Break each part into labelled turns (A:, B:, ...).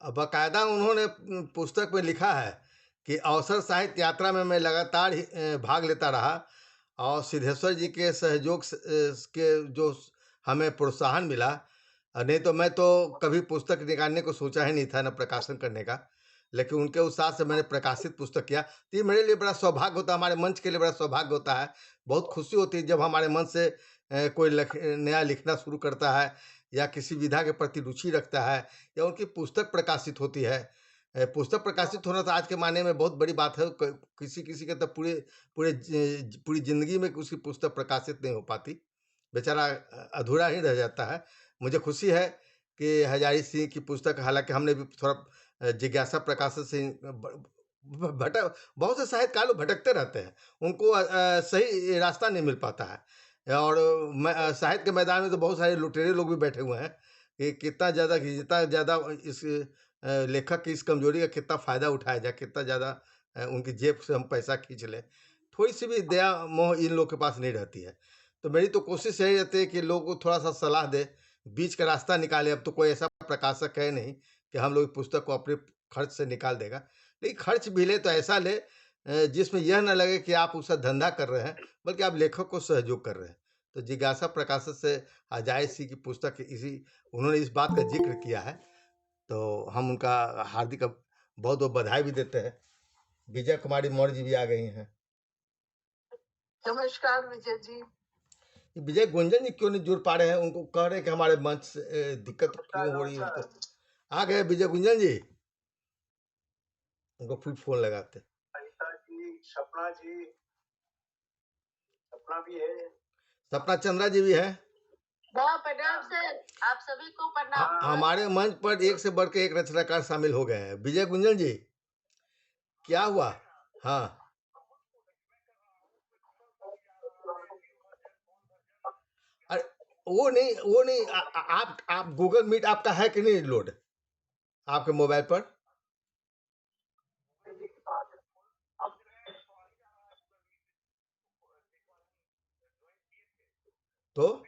A: बाकायदा उन्होंने पुस्तक में लिखा है कि अवसर साहित्य यात्रा में मैं लगातार भाग लेता रहा और सिद्धेश्वर जी के सहयोग के जो हमें प्रोत्साहन मिला। नहीं तो मैं तो कभी पुस्तक निकालने को सोचा ही नहीं था, ना प्रकाशन करने का। लेकिन उनके उत्साह से मैंने प्रकाशित पुस्तक किया। तो ये मेरे लिए बड़ा सौभाग्य होता है, हमारे मंच के लिए बड़ा सौभाग्य होता है। बहुत खुशी होती है जब हमारे मंच से कोई नया लिखना शुरू करता है या किसी विधा के प्रति रुचि रखता है या उनकी पुस्तक प्रकाशित होती है। पुस्तक प्रकाशित होना तो आज के मायने में बहुत बड़ी बात है। किसी-किसी के तो पूरे पूरे पूरी ज़िंदगी में उसकी पुस्तक प्रकाशित नहीं हो पाती। बेचारा अधूरा ही रह जाता है। मुझे खुशी है कि हजारी सिंह की पुस्तक, हालाँकि हमने भी थोड़ा जिज्ञासा प्रकाशन से ब भ भटक बहुत से साहित्यकार लोग भटकते रहते हैं। उनको सही रास्ता नहीं मिल पाता है और साहित्य के मैदान में तो बहुत सारे लुटेरे लोग भी बैठे हुए हैं कि जितना ज़्यादा इस लेखक की इस कमजोरी का कितना फ़ायदा उठाया जाए, कितना ज़्यादा उनकी जेब से हम पैसा खींच लें। थोड़ी-सी भी दया मोह इन लोग के पास नहीं रहती है। तो मेरी तो कोशिश यही रहती है कि लोगों को थोड़ा-सा सलाह दें, बीच का रास्ता निकालें। अब तो कोई ऐसा प्रकाशक है नहीं कि हम लोग पुस्तक को अपने खर्च से निकाल देगा। लेकिन खर्च भी ले तो ऐसा ले जिसमें यह ना लगे कि आप उसका धंधा कर रहे हैं, बल्कि आप लेखक को सहयोग कर रहे हैं। तो जिज्ञासा प्रकाशन से अजाय सिंह की पुस्तक इसी उन्होंने इस बात का ज़िक्र किया है, तो हम उनका हार्दिक बहुत-बहुत बधाई भी देते हैं। विजय कुमारी मौर्य जी भी आ गई हैं।
B: नमस्कार विजय जी।
A: विजय गुंजन जी क्यों नहीं जुड़ पा रहे हैं? उनको कह रहे हैं कि हमारे मंच से दिक्कत क्यों हो रही है उनको? आ गए विजय गुंजन जी? उनको फिर फ़ोन लगाते हैं।
B: अनिता जी, सपना भी है।
A: सपना चंद्रा जी भी हैं?
C: प्रणाम सर, आप सभी को प्रणाम।
A: हमारे मंच पर एक से बढ़ के एक रचनाकार शामिल हो गए हैं। विजय गुंजन जी, क्या हुआ? हाँ। अरे वो नहीं आप गूगल मीट आपका है कि नहीं लोड? आपके मोबाइल पर? तो?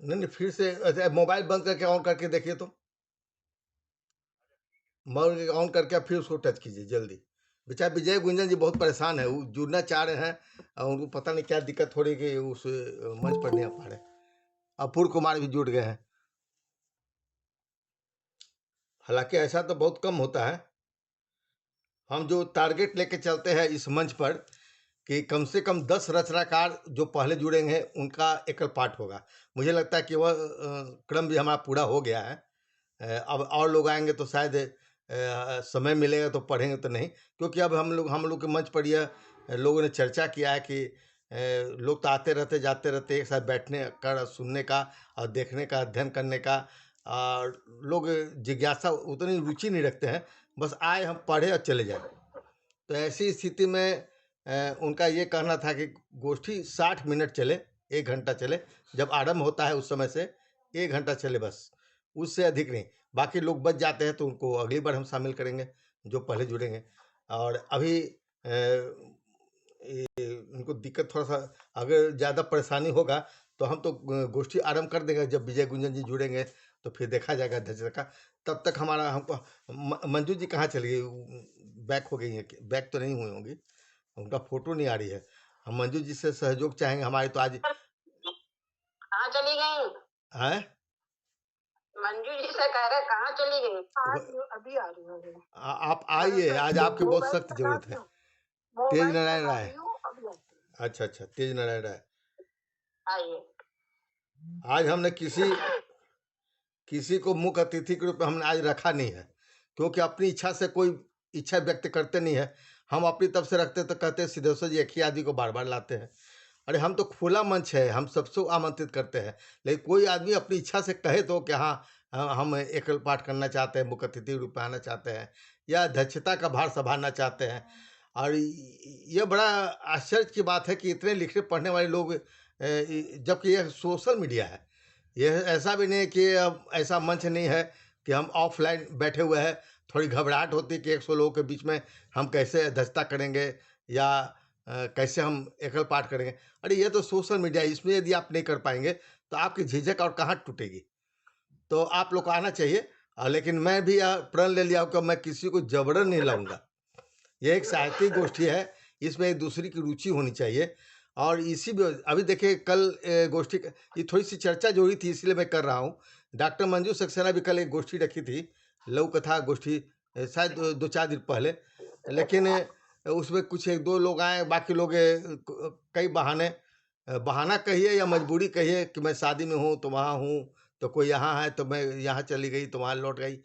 A: नहीं, फिर से अच्छा मोबाइल बंद करके ऑन करके देखिए तो। मोबाइल ऑन करके आप फिर उसको टच कीजिए जल्दी। बेचारे विजय गुंजन जी बहुत परेशान हैं, वो जुड़ना चाह रहे हैं और उनको पता नहीं क्या दिक्कत हो रही है कि उस मंच पर नहीं आ पा रहे। अपूर्व कुमार भी जुड़ गए हैं। हालाँकि ऐसा तो बहुत कम होता है। हम जो टारगेट लेके चलते हैं इस मंच पर कि कम से कम 10 रचनाकार जो पहले जुड़ेंगे उनका एकल पाठ होगा। मुझे लगता है कि वह क्रम भी हमारा पूरा हो गया है। अब और लोग आएँगे तो शायद समय मिलेगा तो पढ़ेंगे तो नहीं, क्योंकि अब हम लोग के मंच पर यह लोगों ने चर्चा किया है कि लोग तो आते रहते, जाते रहते, एक साथ बैठने का, सुनने का और देखने का, अध्ययन करने का और लोग जिज्ञासा उतनी रुचि नहीं रखते हैं, बस आए हम पढ़े और चले जाएँ। तो ऐसी स्थिति में उनका ये कहना था कि गोष्ठी 60 मिनट चले, 1 घंटा चले, जब आरंभ होता है उस समय से 1 घंटा चले बस, उससे अधिक नहीं। बाकी लोग बच जाते हैं तो उनको अगली बार हम शामिल करेंगे, जो पहले जुड़ेंगे। और अभी उनको दिक्कत थोड़ा-सा अगर ज़्यादा परेशानी होगा तो हम तो गोष्ठी आरंभ कर देंगे, जब विजय गुंजन जी जुड़ेंगे तो फिर देखा जाएगा अध्यक्षता का। तब तक हमारा हमको मंजू जी कहाँ चली गई? बैक हो गई हैं क्या? बैक तो नहीं हुई होंगी, उनका फ़ोटो नहीं आ रही है। हम मंजू जी से सहयोग चाहेंगे, हमारी तो आज
C: कहाँ चली गई?
A: हैं?
C: मंजू जी से कह रहे कहाँ चली गई?
B: अभी आ रही हूँ।
A: आप आइए, आज आपकी बहुत सख्त ज़रूरत है। तेज नारायण राय।
B: अभी
A: अच्छा, अच्छा, तेज नारायण राय।
C: आइए।
A: आज हमने किसी को मुख्य अतिथि के रूप में हमने आज रखा नहीं है, क्योंकि अपनी इच्छा से कोई इच्छा व्यक्त करते नहीं है। हम अपनी तरफ से रखते तो कहते सिद्धेश्वर जी एक ही आदमी को बार-बार लाते हैं। अरे हम तो खुला मंच है, हम सबको आमंत्रित करते हैं, लेकिन कोई आदमी अपनी इच्छा से कहे तो कि हाँ हम एकल पाठ करना चाहते हैं, मुख्य अतिथि के रूप में आना चाहते हैं या अध्यक्षता का भार सँभालना चाहते हैं। और ये बड़ा आश्चर्य की बात है कि इतने लिखने पढ़ने वाले लोग जबकि यह सोशल मीडिया है। यह ऐसा भी नहीं है कि अब ऐसा मंच नहीं है कि हम ऑफ़लाइन बैठे हुए हैं, थोड़ी घबराहट होती है कि 100 लोगों के बीच में हम कैसे अध्यक्षता करेंगे या कैसे हम एकल पाठ करेंगे। अरे ये तो सोशल मीडिया है, इसमें यदि आप नहीं कर पाएँगे तो आपकी झिझक और कहाँ टूटेगी। तो आप लोग को आना चाहिए। लेकिन मैं भी प्रण ले लिया हूँ कि मैं किसी को ज़बरन नहीं लाऊँगा। ये एक साहित्यिक गोष्ठी है, इसमें एक दूसरे की रुचि होनी चाहिए। और इसी अभी देखिए कल गोष्ठी ये थोड़ी-सी चर्चा जो हुई थी इसलिए मैं कर रहा हूँ। डॉक्टर मंजू सक्सेना भी कल एक गोष्ठी रखी थी, लघु कथा गोष्ठी, शायद 2-4 दिन पहले। लेकिन उसमें कुछ 1-2 लोग आए, बाकी लोग कई बहाने, बहाना कहिए या मजबूरी कहिए कि मैं शादी में हूँ तो वहाँ हूँ, तो कोई यहाँ है तो मैं यहाँ चली गई तो वहाँ लौट गई।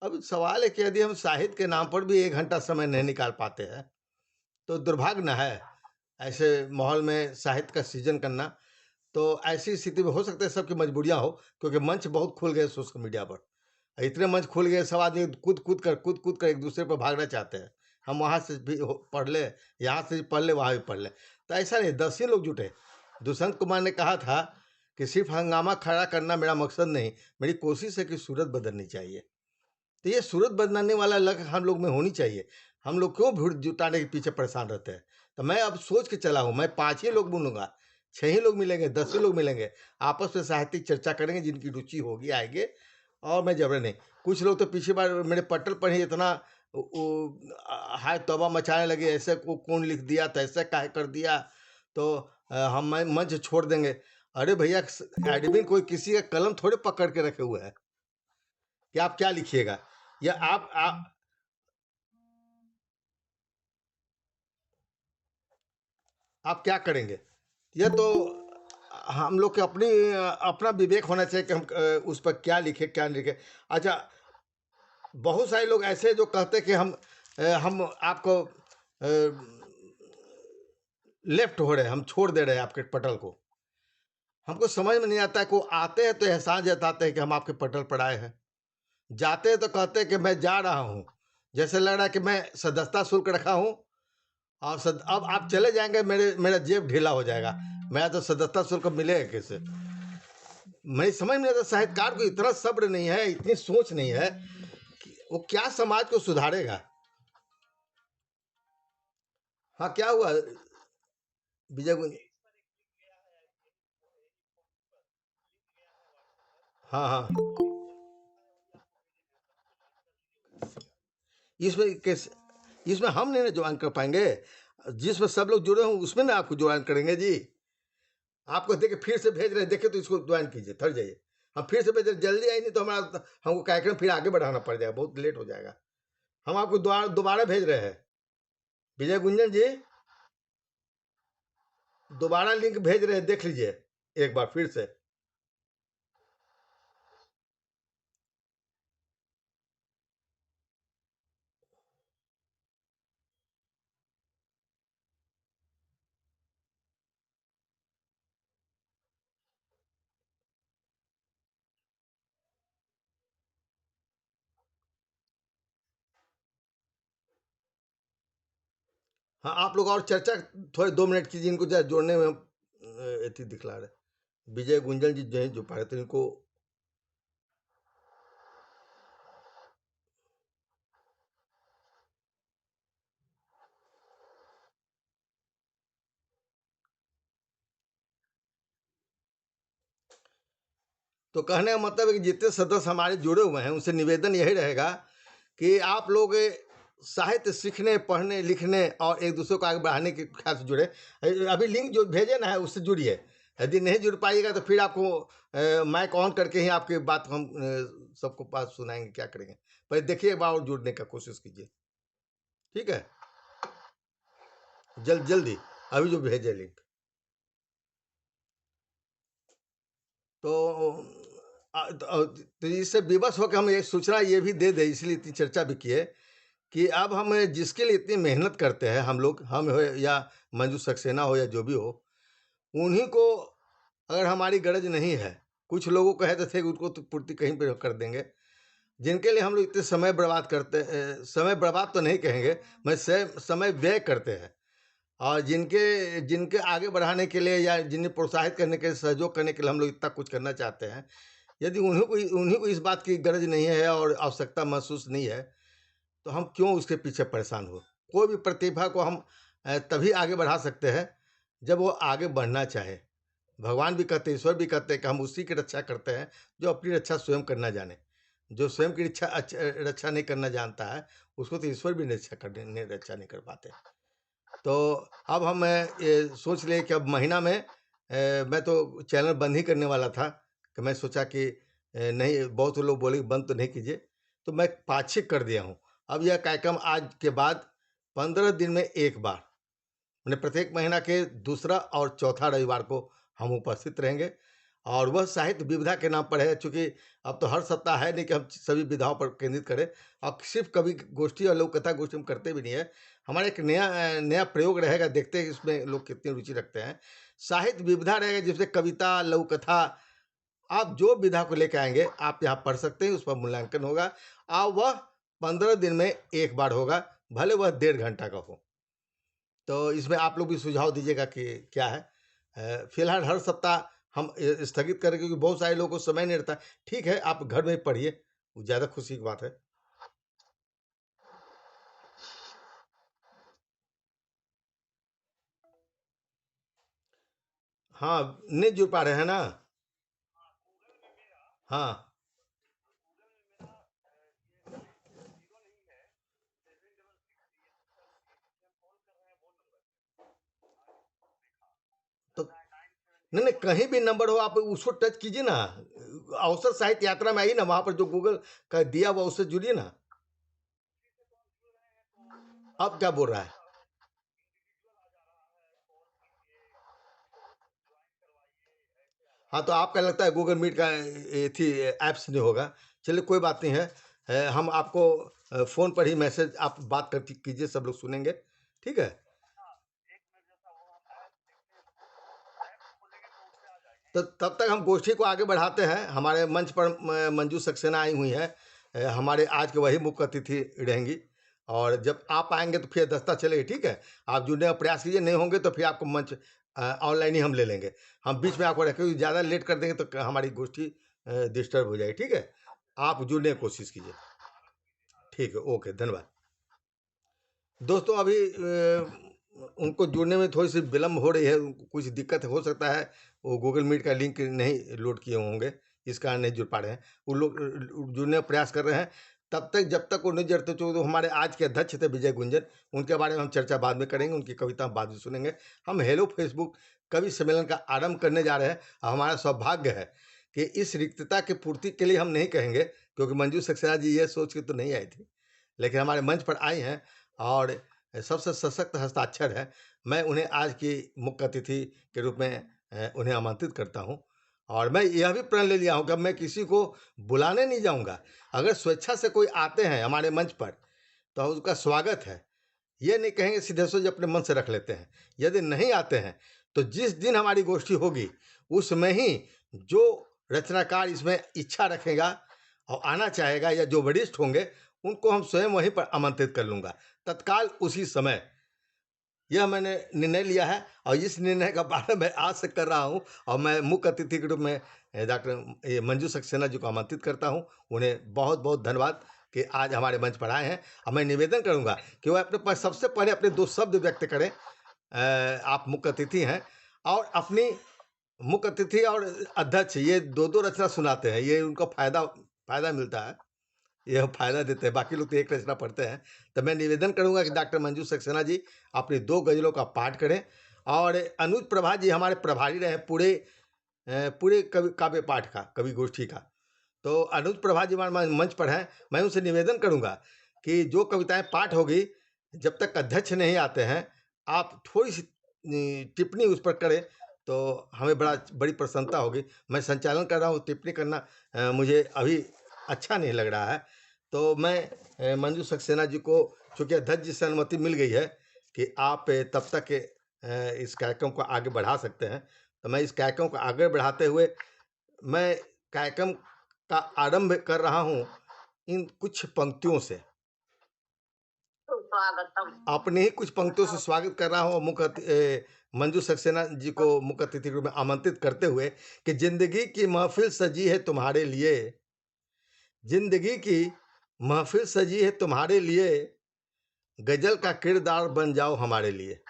A: अब सवाल है कि यदि हम साहित्य के नाम पर भी 1 घंटा समय नहीं निकाल पाते हैं, तो दुर्भाग्य ना है, ऐसे माहौल में साहित्य का सृजन करना। तो ऐसी स्थिति में हो सकता है सबकी मजबूरियाँ हो, क्योंकि मंच बहुत खुल गए सोशल मीडिया पर। इतने मंच खुल गए, सब आदमी कूद-कूद कर एक-दूसरे पर भागना चाहते हैं। हम वहाँ से भी पढ़ लें, यहाँ से भी पढ़ लें, वहाँ भी पढ़ लें। तो ऐसा नहीं, 10 ही लोग जुटे। दुष्यंत कुमार ने कहा था कि सिर्फ़ हंगामा खड़ा करना मेरा मकसद नहीं, मेरी कोशिश है कि सूरत बदलनी चाहिए। तो ये सूरत बदलाने वाला लग हम लोग में होनी चाहिए। हम लोग क्यों भीड़ जुटाने के पीछे परेशान रहते हैं? तो मैं अब सोच के चला हूँ, मैं 5 ही लोग मिलूँगा, 6 ही लोग मिलेंगे, 10 ही लोग मिलेंगे। आपस में साहित्यिक चर्चा करेंगे, जिनकी रुचि होगी आएँगे, और मैं जबरन नहीं। कुछ लोग तो पिछली बार मेरे पटल पर ही इतना हाय तौबा मचाने लगे, ऐसे को कौन लिख दिया, तो ऐसा काहे कर दिया, तो हम मंच छोड़ देंगे। अरे भैया, एडमिन कोई किसी का कलम थोड़े पकड़ के रखे हुए है कि आप क्या लिखिएगा, या आप क्या करेंगे? ये तो हम लोग के अपना विवेक होना चाहिए कि हम उस पर क्या लिखें, क्या नहीं लिखें। अच्छा, बहुत सारे लोग ऐसे हैं जो कहते हैं कि हम आपको लेफ्ट हो रहे हैं, हम छोड़ दे रहे हैं आपके पटल को। हमको समझ में नहीं आता है कि वो आते हैं तो एहसान जताते हैं कि हम आपके पटल पर आए हैं। जाते हैं तो कहते हैं कि मैं जा रहा हूँ। जैसे लग रहा है कि मैं सदस्यता शुल्क रखा हूँ, और अब आप चले जाएँगे, मेरा जेब ढीला हो जाएगा। मेरा तो सदस्यता शुल्क मिलेगा कैसे? मैं समझ नहीं आता, साहित्यकार को इतना सब्र नहीं है, इतनी सोच नहीं है कि वो क्या समाज को सुधारेगा। हाँ, क्या हुआ? विजय गुंज हाँ, हाँ। इसमें हम नहीं ना जॉइन कर पाएँगे। जिसमें सब लोग जुड़े हों उसमें ना आपको जॉइन करेंगे जी। आपको देखिए फिर से भेज रहे हैं, देखिए तो इसको जॉइन कीजिए, थक जाइए। हम फिर से भेज रहे हैं, जल्दी आइए, नहीं तो हमको कार्यक्रम फिर आगे बढ़ाना पड़ जाएगा, बहुत लेट हो जाएगा। हम आपको दोबारा भेज रहे हैं। विजय गुंजन जी, दोबारा लिंक भेज रहे हैं, देख लीजिए एक बार फिर से। हाँ, आप लोग और चर्चा थोड़े 2 मिनट कीजिए, इनको ज़रा जोड़ने में अथी दिखला रहे। विजय गुंजन जी जो हैं, जो पढ़े थे, इनको तो कहने का मतलब है कि जितने सदस्य हमारे जुड़े हुए हैं, उनसे निवेदन यही रहेगा कि आप लोग साहित्य सीखने, पढ़ने, लिखने और एक दूसरे को आगे बढ़ाने के ख्याल से जुड़े। अभी लिंक जो भेजे ना है, उससे जुड़िए। यदि नहीं जुड़ पाइएगा तो फिर आपको माइक ऑन करके ही आपकी बात हम सबको पास सुनाएंगे, क्या करेंगे। पहले देखिए, एक बार और जुड़ने का कोशिश कीजिए, ठीक है? जल्दी अभी जो भेजे लिंक। तो इससे विवश होकर हम ये सूचना ये भी दे दें, इसलिए इतनी चर्चा भी की है कि अब हम जिसके लिए इतनी मेहनत करते हैं, हम लोग, हम हो या मंजू सक्सेना हो या जो भी हो, उन्हीं को अगर हमारी गरज नहीं है, कुछ लोगों को है तो थे, उनको तो पूर्ति कहीं पे कर देंगे। जिनके लिए हम लोग इतने समय बर्बाद करते, समय बर्बाद तो नहीं कहेंगे, मैं समय व्यय करते हैं, और जिनके जिनके आगे बढ़ाने के लिए या जिन्हें प्रोत्साहित करने के लिए, सहयोग करने के लिए हम लोग इतना कुछ करना चाहते हैं, यदि उन्हीं को इस बात की गरज नहीं है और आवश्यकता महसूस नहीं है, तो हम क्यों उसके पीछे परेशान हो? कोई भी प्रतिभा को हम तभी आगे बढ़ा सकते हैं, जब वो आगे बढ़ना चाहे। भगवान भी कहते हैं, ईश्वर भी कहते हैं कि हम उसी की रक्षा करते हैं, जो अपनी रक्षा स्वयं करना जाने। जो स्वयं की रक्षा नहीं करना जानता है, उसको तो ईश्वर भी रक्षा नहीं कर पाते। तो अब हम ये सोच लिए कि अब महीना में मैं तो चैनल बंद ही करने वाला था, कि मैं सोचा कि नहीं, बहुत लोग बोले कि बंद तो नहीं कीजिए, तो मैं पाक्षिक कर दिया हूँ। अब यह कार्यक्रम आज के बाद 15 दिन में 1 बार, माने प्रत्येक महीना के दूसरा और चौथा रविवार को हम उपस्थित रहेंगे, और वह साहित्य विविधा के नाम पर है, चूँकि अब तो हर सप्ताह है नहीं कि हम सभी विधाओं पर केंद्रित करें, और सिर्फ़ कभी गोष्ठी और लोक कथा गोष्ठी हम करते भी नहीं है। हमारा एक नया प्रयोग रहेगा, देखते हैं इसमें लोग कितनी रुचि रखते हैं। साहित्य विविधा रहेगा, जिसमें कविता, लघु कथा, आप जो विधा को लेके आएँगे, आप यहाँ पढ़ सकते हैं, उस पर मूल्यांकन होगा, और वह 15 दिन में 1 बार होगा, भले वह 1.5 घंटा का हो। तो इसमें आप लोग भी सुझाव दीजिएगा कि क्या है? फिलहाल हर सप्ताह हम स्थगित करें, क्योंकि बहुत सारे लोगों को समय नहीं रहता। ठीक है, आप घर में ही पढ़िए, वो ज़्यादा खुशी की बात है। हाँ, नहीं जुड़ पा रहे हैं ना? हाँ। तो नहीं, नहीं, कहीं भी नंबर हो, आप उसको टच कीजिए ना। अवसर साहित्य यात्रा में आइए ना, वहाँ पर जो गूगल का दिया हुआ उससे जुड़िए ना। अब क्या बोल रहा है? हाँ, तो आपका लगता है गूगल मीट का थी ऐप्स नहीं होगा। चलिए, कोई बात नहीं है। हम आपको फ़ोन पर ही मैसेज आप बात कर कीजिए, सब लोग सुनेंगे। ठीक है? तो तब तक हम गोष्ठी को आगे बढ़ाते हैं। हमारे मंच पर मंजू सक्सेना आई हुई हैं। हमारे आज के वही मुख्य अतिथि रहेंगी, और जब आप आएँगे तो फिर दस्ता चलेगी, ठीक है? आप जुड़ने का प्रयास कीजिए, नहीं होंगे तो फिर आपको मंच ऑनलाइन ही हम ले लेंगे। हम बीच में आपको रखेंगे, ज़्यादा लेट कर देंगे तो हमारी गोष्ठी डिस्टर्ब हो जाएगी, ठीक है? आप जुड़ने की कोशिश कीजिए। ठीक है, ओके, धन्यवाद। दोस्तों, अभी उनको जुड़ने में थोड़ी-सी विलम्ब हो रही है, उनको कुछ दिक्कत हो सकता है, वो गूगल मीट का लिंक नहीं लोड किए होंगे, इस कारण नहीं जुड़ पा रहे हैं। वो लोग जुड़ने का प्रयास कर रहे हैं। तब तक, जब तक वो नहीं जुड़ते, तो हमारे आज के अध्यक्ष थे विजय गुंजन, उनके बारे में हम चर्चा बाद में करेंगे, उनकी कविता हम बाद में सुनेंगे। हम हेलो फेसबुक कवि सम्मेलन का आरंभ करने जा रहे हैं, और हमारा सौभाग्य है कि इस रिक्तता की पूर्ति के लिए हम नहीं कहेंगे, क्योंकि मंजू सक्सेना जी ये सोच के तो नहीं आई थी, लेकिन हमारे मंच पर आई हैं, और सबसे सशक्त हस्ताक्षर है। मैं उन्हें आज की मुख्य अतिथि के रूप में उन्हें आमंत्रित करता हूँ, और मैं यह भी प्रण ले लिया हूँ कि अब मैं किसी को बुलाने नहीं जाऊँगा। अगर स्वेच्छा से कोई आते हैं हमारे मंच पर, तो उसका स्वागत है। ये नहीं कहेंगे सिद्धेश्वर जी अपने मन से रख लेते हैं। यदि नहीं आते हैं, तो जिस दिन हमारी गोष्ठी होगी, उसमें ही जो रचनाकार इसमें इच्छा रखेगा और आना चाहेगा, या जो वरिष्ठ होंगे, उनको हम स्वयं वहीं पर आमंत्रित कर लूँगा, तत्काल उसी समय। यह मैंने निर्णय लिया है, और इस निर्णय का पालन मैं आज से कर रहा हूँ, और मैं मुख्य अतिथि के रूप में डॉक्टर मंजू सक्सेना जी को आमंत्रित करता हूँ। उन्हें बहुत-बहुत धन्यवाद कि आज हमारे मंच पर आए हैं, और मैं निवेदन करूँगा कि वह अपने पास सबसे पहले अपने 2 शब्द व्यक्त करें। आप मुख्य अतिथि हैं, और अपनी मुख्य अतिथि और अध्यक्ष ये 2-2 रचना सुनाते हैं, ये उनको फ़ायदा मिलता है। ये फ़ायदा देते हैं, बाकी लोग तो एक रचना पढ़ते हैं। तो मैं निवेदन करूँगा कि डॉक्टर मंजू सक्सेना जी अपनी 2 गज़लों का पाठ करें, और अनुज प्रभा जी हमारे प्रभारी रहे पूरे कवि काव्य पाठ का, कवि गोष्ठी का। तो अनुज प्रभा जी हमारे मंच पर हैं, मैं उनसे निवेदन करूँगा कि जो कविताएँ पाठ होगी, जब तक अध्यक्ष नहीं आते हैं, आप थोड़ी-सी टिप्पणी उस पर करें, तो हमें बड़ी प्रसन्नता होगी। मैं संचालन कर रहा हूँ, टिप्पणी करना मुझे अभी अच्छा नहीं लग रहा है। तो मैं मंजू सक्सेना जी को, चूँकि अध्यक्ष जी से अनुमति मिल गई है कि आप तब तक इस कार्यक्रम को आगे बढ़ा सकते हैं, तो मैं इस कार्यक्रम को आगे बढ़ाते हुए, मैं कार्यक्रम का आरंभ कर रहा हूँ इन कुछ पंक्तियों से।
C: स्वागतम।
A: अपने ही कुछ पंक्तियों से स्वागत कर रहा हूँ, मंजू सक्सेना जी को मुख्य अतिथि के रूप में आमंत्रित करते हुए, कि ज़िंदगी की महफ़िल सजी है तुम्हारे लिए, ज़िंदगी की महफिल सजी है तुम्हारे लिए, गजल का किरदार बन जाओ हमारे लिए।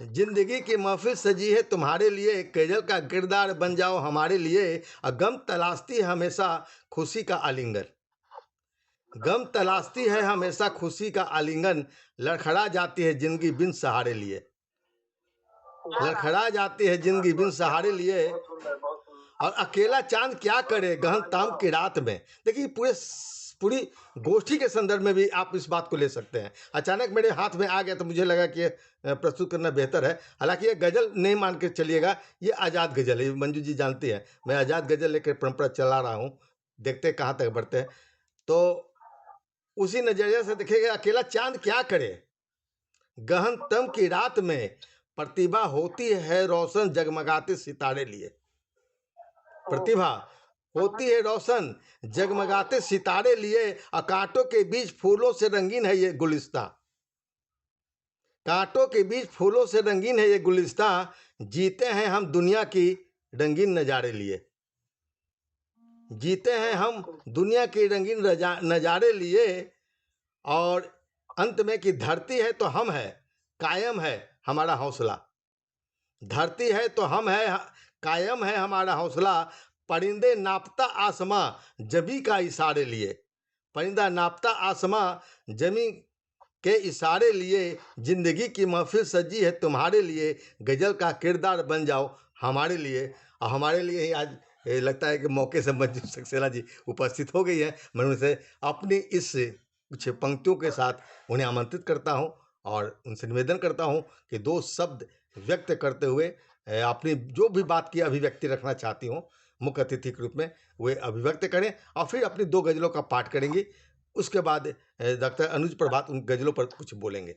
A: जिंदगी की महफिल सजी है तुम्हारे लिए, गजल का किरदार बन जाओ हमारे लिए। गम तलाशती है हमेशा खुशी का आलिंगन, गम तलाशती है हमेशा खुशी का आलिंगन। लड़खड़ा जाती है जिंदगी बिन सहारे लिए, लड़खड़ा जाती है जिंदगी बिन सहारे लिए।
B: बहुत सुंदर, बहुत सुंदर।
A: और अकेला चांद क्या करे गहन ताम की रात में। देखिए पूरी गोष्ठी के संदर्भ में भी आप इस बात को ले सकते हैं। अचानक मेरे हाथ में आ गया तो मुझे लगा कि प्रस्तुत करना बेहतर है। हालांकि ये गजल नहीं मान के चलिएगा, ये आज़ाद गजल है। मंजू जी जानती हैं मैं आज़ाद गजल लेकर परंपरा चला रहा हूँ, देखते हैं कहाँ तक बढ़ते हैं। तो उसी नजरिए से देखिएगा, अकेला चांद क्या करे गहन तम की रात में, प्रतिभा होती है रोशन जगमगाते सितारे लिए। प्रतिभा होती है रोशन जगमगाते सितारे लिए। कांटों के बीच फूलों से रंगीन है ये गुलिस्ता, कांटों के बीच फूलों से रंगीन है ये गुलिस्ता। जीते हैं हम दुनिया की रंगीन नजारे लिए, जीते हैं हम दुनिया की रंगीन नजारे लिए। और अंत में कि धरती है तो हम है, कायम है हमारा हौसला। धरती है तो हम है, कायम है हमारा हौसला। परिंदे नापता आसमां जमी का इशारे लिए, परिंदा नापता आसमां जमी के इशारे लिए। जिंदगी की महफिल सजी है तुम्हारे लिए, गजल का किरदार बन जाओ हमारे लिए। और हमारे लिए ही आज लगता है कि मौके से मंजू सक्सेना जी उपस्थित हो गई है। मैं उनसे अपनी इस कुछ पंक्तियों के साथ उन्हें आमंत्रित करता हूं और उनसे निवेदन करता हूं कि दो शब्द व्यक्त करते हुए अपनी जो भी बात की अभिव्यक्ति रखना चाहती हूँ मुख्य अतिथि के रूप में, वे अभिव्यक्त करें और फिर अपनी दो गजलों का पाठ करेंगी। उसके बाद डॉक्टर अनुज प्रभात उन गजलों पर कुछ बोलेंगे।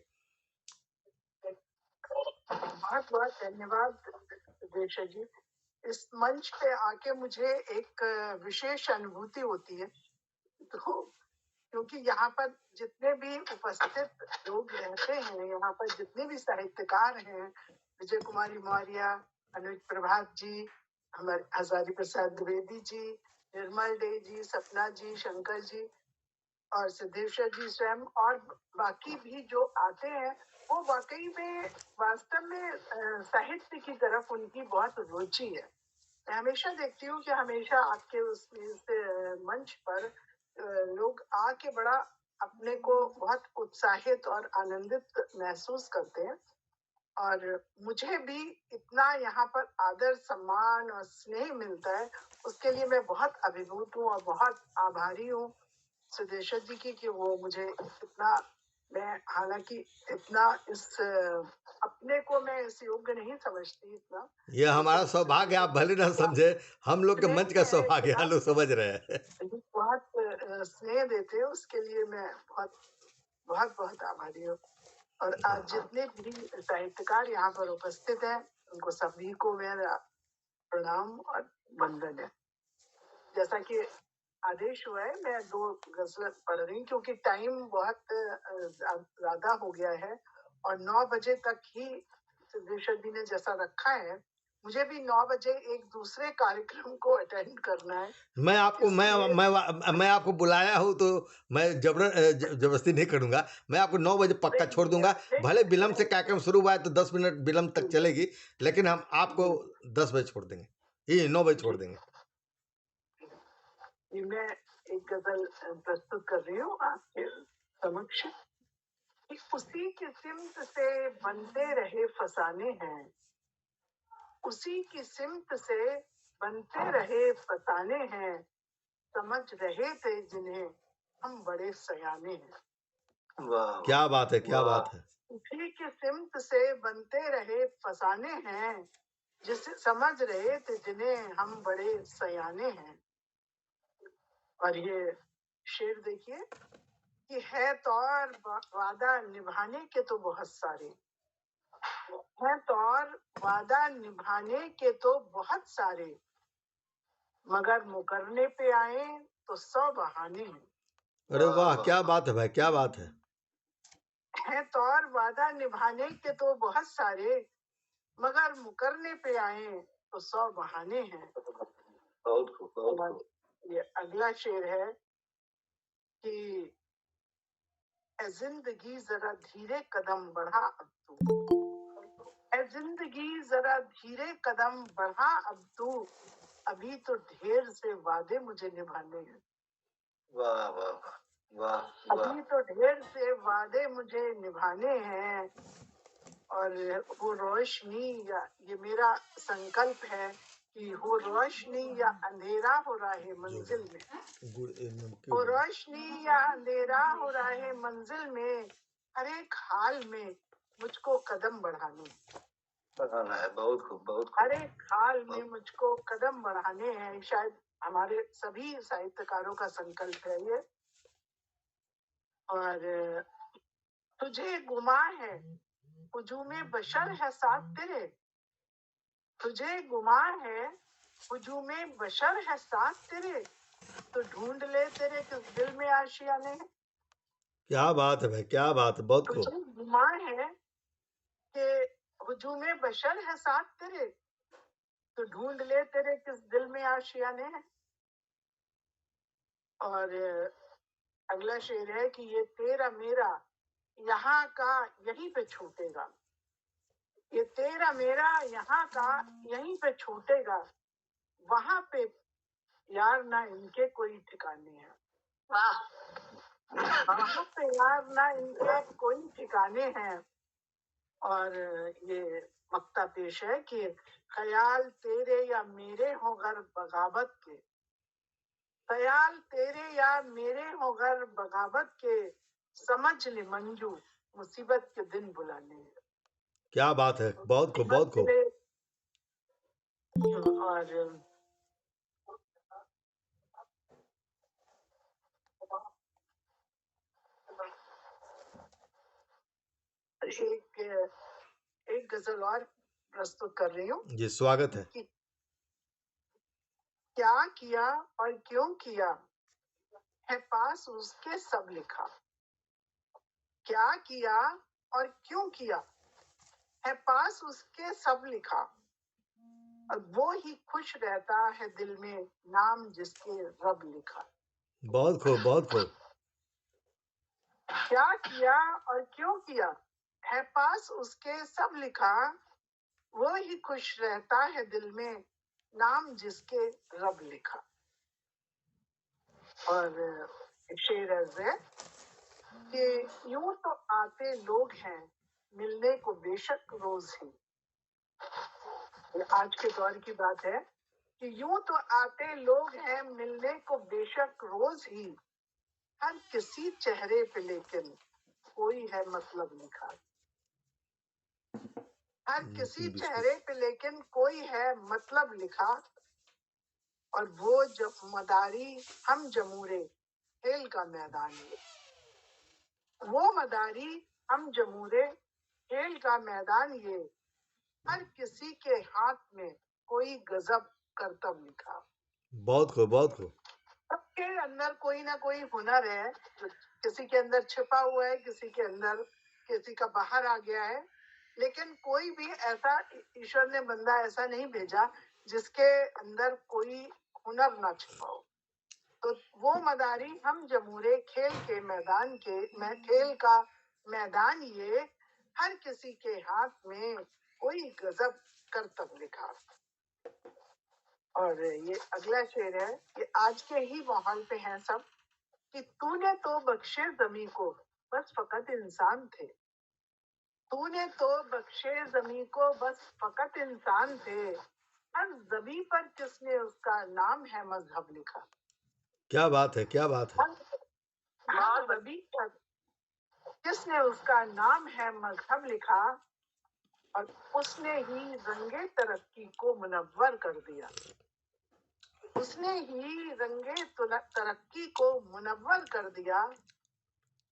B: बहुत बहुत धन्यवाद देशा जी। इस मंच पे आके मुझे एक विशेष अनुभूति होती है। तो क्योंकि यहाँ पर जितने भी उपस्थित लोग रहते हैं, यहाँ पर जितने भी साहित्यकार हैं, विजय कुमारी मौर्य, अनुज प्रभात जी, हमारे हजारी प्रसाद द्विवेदी जी, निर्मल डे जी, सपना जी, शंकर जी और सिद्धेश्वर जी स्वयं और बाकी भी जो आते हैं, वो वाकई में वास्तव में साहित्य की तरफ उनकी बहुत रुचि है। मैं हमेशा देखती हूँ कि हमेशा आपके इस मंच पर लोग आके बड़ा अपने को बहुत उत्साहित और आनंदित महसूस करते हैं। और मुझे भी इतना यहाँ पर आदर सम्मान और स्नेह मिलता है, उसके लिए मैं बहुत अभिभूत हूँ और बहुत आभारी हूँ सुदेशा जी की कि वो मुझे इतना, मैं हालांकि इतना इस अपने को मैं इस योग्य नहीं समझती इतना।
A: ये हमारा सौभाग्य, आप भले ना समझे, हम लोग के मंच का सौभाग्य हम लोग समझ रहे हैं।
B: बहुत स्नेह देते हैं, उसके लिए मैं बहुत बहुत बहुत आभारी हूँ। और आज जितने भी साहित्यकार यहाँ पर उपस्थित हैं, उनको सभी को मेरा प्रणाम और वंदन है। जैसा कि आदेश हुआ है, मैं 2 गजल पढ़ रही हूँ क्योंकि टाइम बहुत ज्यादा हो गया है और 9 बजे तक ही सिद्धेश्वर जी ने जैसा रखा है, मुझे भी 9 बजे एक दूसरे कार्यक्रम को अटेंड करना है।
A: मैं आपको मैं आपको बुलाया हूँ तो मैं जबरदस्ती नहीं करूँगा। मैं आपको 9 बजे पक्का छोड़ दूंगा। भले विलम्ब से कार्यक्रम शुरू हुआ है तो 10 मिनट विलम्ब तक चलेगी, लेकिन हम आपको 10 बजे छोड़ देंगे, ये 9 बजे छोड़ देंगे।
B: मैं एक गजल प्रस्तुत कर रही हूँ आपके समक्ष। उसी की सिमत से बनते रहे फसाने हैं, उसी की सिमत से बनते रहे फसाने हैं, समझ रहे थे जिन्हें हम बड़े सयाने हैं।
A: वाह, क्या बात है, क्या बात है।
B: उसी की सिमत से बनते रहे फसाने हैं, जिसे समझ रहे थे जिन्हें हम बड़े सयाने हैं। और ये शेर देखिए कि है तौर वादा निभाने के तो बहुत सारे, है तौर वादा निभाने के तो बहुत सारे, मगर मुकरने पे आए तो 100 बहाने हैं।
A: अरे वाह, क्या बात है भाई, क्या बात है।
B: है तौर वादा निभाने के तो बहुत सारे, मगर मुकरने पे आए तो 100 बहाने हैं। बहुत खूब, बहुत खूब। ये अगला शेर है कि ए जिंदगी जरा धीरे कदम बढ़ा अब तू, ए जिंदगी जरा धीरे कदम बढ़ा अब तू, अभी तो ढेर से वादे मुझे निभाने हैं।
D: वाह वाह वाह वाह वाह।
B: अभी तो ढेर से वादे मुझे निभाने हैं, और वो रोशनी या ये मेरा संकल्प है कि हो रोशनी या अंधेरा हो रहा है मंजिल में, हो रोशनी या अंधेरा हो रहा है मंजिल में, हर एक हाल में मुझको कदम बढ़ाने,
D: बढ़ाना है। बहुत खूब बहुत
B: हर
D: खूब।
B: एक हाल में मुझको कदम बढ़ाने हैं। शायद हमारे सभी साहित्यकारों का संकल्प है ये। और तुझे गुमा है हुजूमे बशर है साथ तेरे, तुझे गुमा है हुजूमे बशर है साथ तेरे, तो ढूंढ ले तेरे किस दिल में आशियाने हैं।
A: क्या बात है भाई, क्या बात है, बहुत खूब।
B: तुझे गुमा है कि हुजूमे बशर है साथ तेरे, तो ढूंढ ले तेरे किस दिल में आशियाने हैं। और अगला शेर है कि ये तेरा मेरा यहाँ का यहीं पे छूटेगा, ये तेरा मेरा यहाँ का यहीं पे छूटेगा, वहां पे यार ना इनके कोई ठिकाने हैं,
C: वाह।
B: वहां पे यार ना इनके कोई ठिकाने हैं। और ये मक्ता पेश है कि ख्याल तेरे या मेरे हो गर बगावत के, ख्याल तेरे या मेरे हो गर बगावत के, समझ ले मंजू मुसीबत के दिन बुलाने हैं।
A: क्या बात है, बहुत खूब बहुत खूब।
B: और एक गजल और प्रस्तुत कर रही हूँ
A: जी, स्वागत है।
B: कि क्या किया और क्यों किया है पास उसके सब लिखा, क्या किया और क्यों किया है पास उसके सब लिखा, और वो ही खुश रहता है दिल में नाम जिसके रब लिखा।
A: बहुत खूब बहुत खूब।
B: क्या किया और क्यों किया है पास उसके सब लिखा, वो ही खुश रहता है दिल में नाम जिसके रब लिखा। और शेर अर्ज है कि यूं तो आते लोग हैं मिलने को बेशक रोज ही, ये आज के दौर की बात है कि यूं तो आते लोग हैं मिलने को बेशक रोज ही, हर किसी चेहरे पे लेकिन कोई है मतलब लिखा, हर किसी चेहरे पे लेकिन कोई है मतलब लिखा, और वो जब मदारी हम जमूरे खेल का मैदान ये, वो मदारी हम जमूरे खेल का मैदान ये, हर किसी के हाथ में कोई गजब करतब लिखा।
A: बहुत खूब बहुत खूब।
B: सबके अंदर कोई ना कोई हुनर है, किसी के अंदर छिपा हुआ है, किसी के अंदर किसी का बाहर आ गया है, लेकिन कोई भी ऐसा ईश्वर ने बंदा ऐसा नहीं भेजा जिसके अंदर कोई हुनर ना छिपा हो। तो वो मदारी हम जमूरे खेल के मैदान के, मैं खेल का मैदान ये, हर किसी के हाथ में कोई गजब करतब लिखा। और ये अगला शेर है, ये आज के ही माहौल पे हैं सब, कि तूने तो बख्शे जमी को बस फकत इंसान थे, तूने तो बख्शे जमी को बस फकत इंसान थे, हर जमी पर किसने उसका नाम है मजहब लिखा।
A: क्या बात है, क्या बात है।
B: हर जमी पर किसने उसका नाम है मजहब लिखा, और उसने ही रंगे तरक्की को मुनव्वर कर दिया, उसने ही रंगे तरक्की को मुनव्वर कर दिया,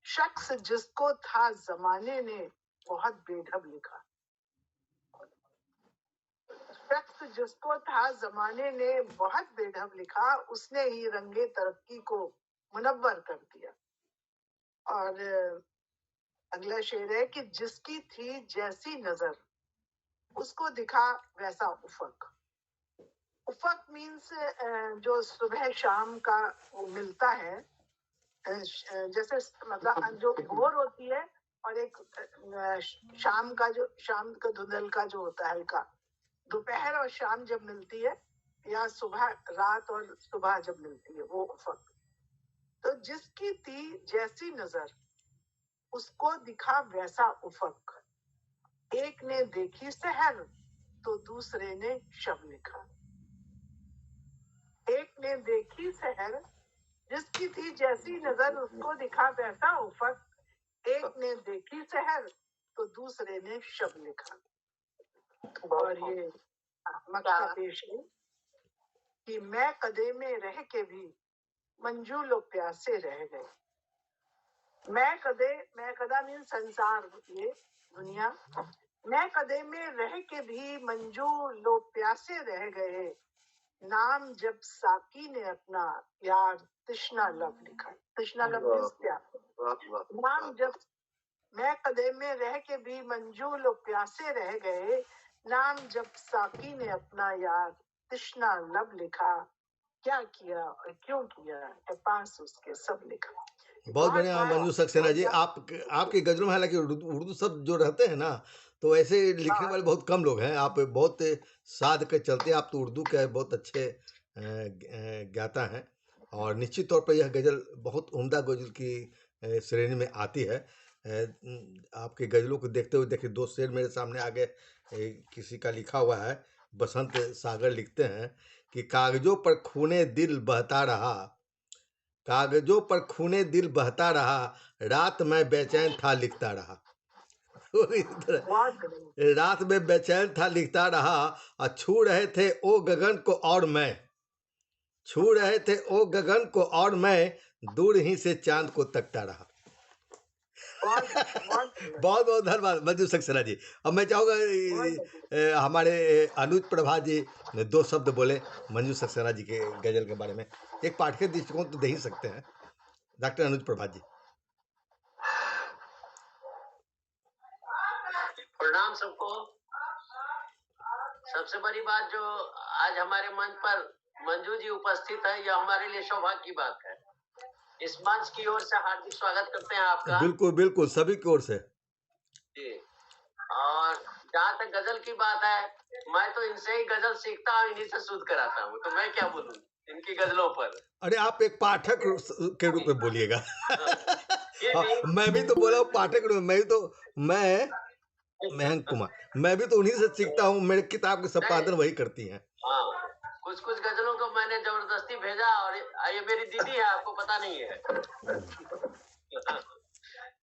B: शख्स जिसको था जमाने ने बहुत बेढब लिखा, शख्स जिसको था जमाने ने बहुत बेढब लिखा, उसने ही रंगे तरक्की को मुनव्वर कर दिया। और अगला शेर है कि जिसकी थी जैसी नजर उसको दिखा वैसा उफक उफक मीन्स जो सुबह शाम का वो मिलता है, जैसे मतलब जो भोर होती है और एक शाम का धुंधल का जो होता है हल्का, दोपहर और शाम जब मिलती है, या सुबह रात और सुबह जब मिलती है, वो उफक। तो जिसकी थी जैसी नजर उसको दिखा वैसा उफक, एक ने देखी सहर तो दूसरे ने शब लिखा। एक ने देखी सहर, जिसकी थी जैसी नजर उसको दिखा वैसा उफक, एक ने देखी सहर तो दूसरे ने शब लिखा। और ये मक्का पेश है कि मैं कदे में रह के भी मंजू लो प्यासे रह गए। मैं कदा मीन संसार, ये दुनिया। मैं कदे में रह के भी मंजू लो प्यासे रह गए, नाम जब साकी ने अपना यार तृष्णा लब लिखा। तृष्णा लब मीन्स प्यास। नाम जब मैं कदे में रह के भी मंजू लो प्यासे रह गए, नाम जब साकी ने अपना यार तृष्णा लब लिखा। क्या किया और क्यों किया है पास उसके सब लिखा।
A: बहुत बढ़िया मंजू सक्सेना जी। आपकी गजलों में हालांकि उर्दू शब्द जो रहते हैं ना, तो ऐसे लिखने वाले बहुत कम लोग हैं। आप बहुत साध के चलते, आप तो उर्दू के बहुत अच्छे ज्ञाता हैं, और निश्चित तौर पर यह गज़ल बहुत उम्दा गज़ल की श्रेणी में आती है। आपकी गज़लों को देखते हुए देखिए, दो शेर मेरे सामने आगे किसी का लिखा हुआ है। बसंत सागर लिखते हैं कि कागजों पर खूने दिल बहता रहा, कागजों पर खूने दिल बहता रहा, रात में बेचैन था लिखता रहा। रात में बेचैन था लिखता रहा, और छू रहे थे ओ गगन को और मैं, छू रहे थे ओ गगन को और मैं, दूर ही से चांद को तकता रहा। बहुत बहुत धन्यवाद मंजू सक्सेना जी। अब मैं चाहूँगा हमारे अनुज प्रभा जी दो शब्द बोले मंजू सक्सेना जी के गजल के बारे में। एक पाठ के दृष्टिकोण तो दे ही सकते हैं डॉक्टर अनुज प्रभा जी।
E: प्रणाम सबको। सबसे बड़ी बात जो आज हमारे मंच पर मंजू जी उपस्थित है, यह हमारे लिए सौभाग्य की बात है। इस मंच की ओर से हार्दिक स्वागत करते हैं आपका।
A: बिल्कुल बिल्कुल, सभी की ओर से
E: जी। और जहाँ तक गजल की बात है, मैं तो इनसे ही गजल सीखता हूँ, इन्हीं से शुद्ध कराता हूँ, तो मैं क्या बोलूँ इनकी गजलों पर।
A: अरे आप एक पाठक के रूप में बोलिएगा। मैं भी तो बोला हूँ पाठक रूप में। मैं महंत कुमार, मैं भी तो उन्हीं से सीखता हूँ। मेरे किताब के संपादन वही करती हैं।
E: हाँ, कुछ कुछ गजलों को मैंने जबरदस्ती भेजा, और ये मेरी दीदी है, आपको पता नहीं है।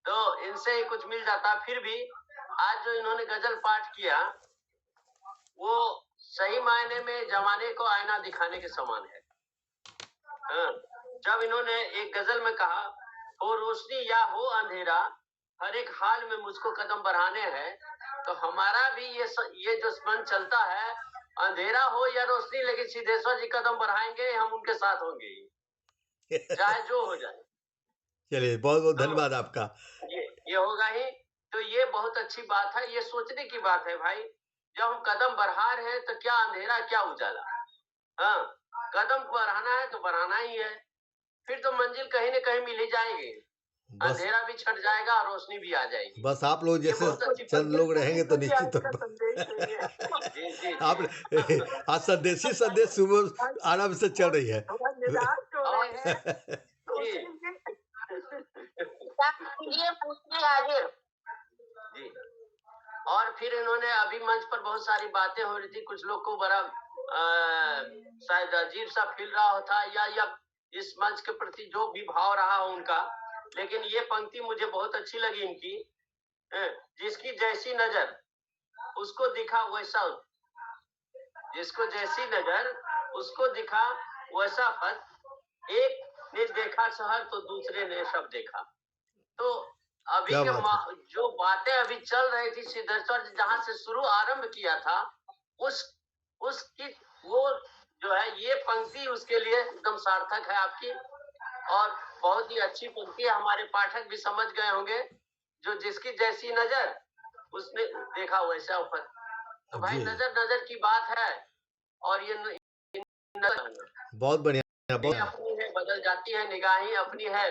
E: तो इनसे ही कुछ मिल जाता। फिर भी आज जो इन्होंने गजल पाठ किया, वो सही मायने में जमाने को आईना दिखाने के समान है। हाँ, जब इन्होंने एक गजल में कहा, हो रोशनी या हो अंधेरा, हर एक हाल में मुझको कदम बढ़ाने हैं, तो हमारा भी ये जो मन चलता है, अंधेरा हो या रोशनी, लेकिन सिद्धेश्वर जी कदम बढ़ाएंगे, हम उनके साथ होंगे, चाहे जो हो जाए।
A: चलिए, बहुत बहुत धन्यवाद आपका।
E: ये होगा ही। तो ये बहुत अच्छी बात है, ये सोचने की बात है भाई। जब हम कदम बढ़ा रहे हैं तो क्या अंधेरा क्या उजाला। हाँ, कदम बढ़ाना है तो बढ़ाना ही है, फिर तो मंजिल कहीं न कहीं मिल ही जाएगी। अंधेरा भी छट जाएगा और रोशनी भी आ जाएगी।
A: बस आप लोग जैसे चंद लोग रहेंगे तो निश्चित तौर पर आप आज संदेश सुबह आराम से चल रही है।
E: जी। और फिर इन्होंने अभी मंच पर बहुत सारी बातें हो रही थी, कुछ लोग को बड़ा शायद अजीब सा फील रहा था, या इस मंच के प्रति जो भी भाव रहा हो उनका, लेकिन ये पंक्ति मुझे बहुत अच्छी लगी इनकी। जिसकी जैसी नजर उसको दिखा वैसा, जिसको जैसी नजर उसको दिखा वैसा फत, एक ने देखा शहर तो दूसरे ने सब देखा। तो अभी के जो बातें अभी चल रही थी, सिद्धेश्वर जी जहां से शुरू आरंभ किया था, उसकी वो जो है ये पंक्ति उसके लिए एकदम सार्थक है आपकी, और बहुत ही अच्छी पंक्ति है। हमारे पाठक भी समझ गए होंगे, जो जिसकी जैसी नजर उसने देखा वैसा ऊपर। तो भाई नजर की बात है, और ये
A: बहुत बढ़िया, बहुत
E: अपनी है, बदल जाती है, निगाहें अपनी है,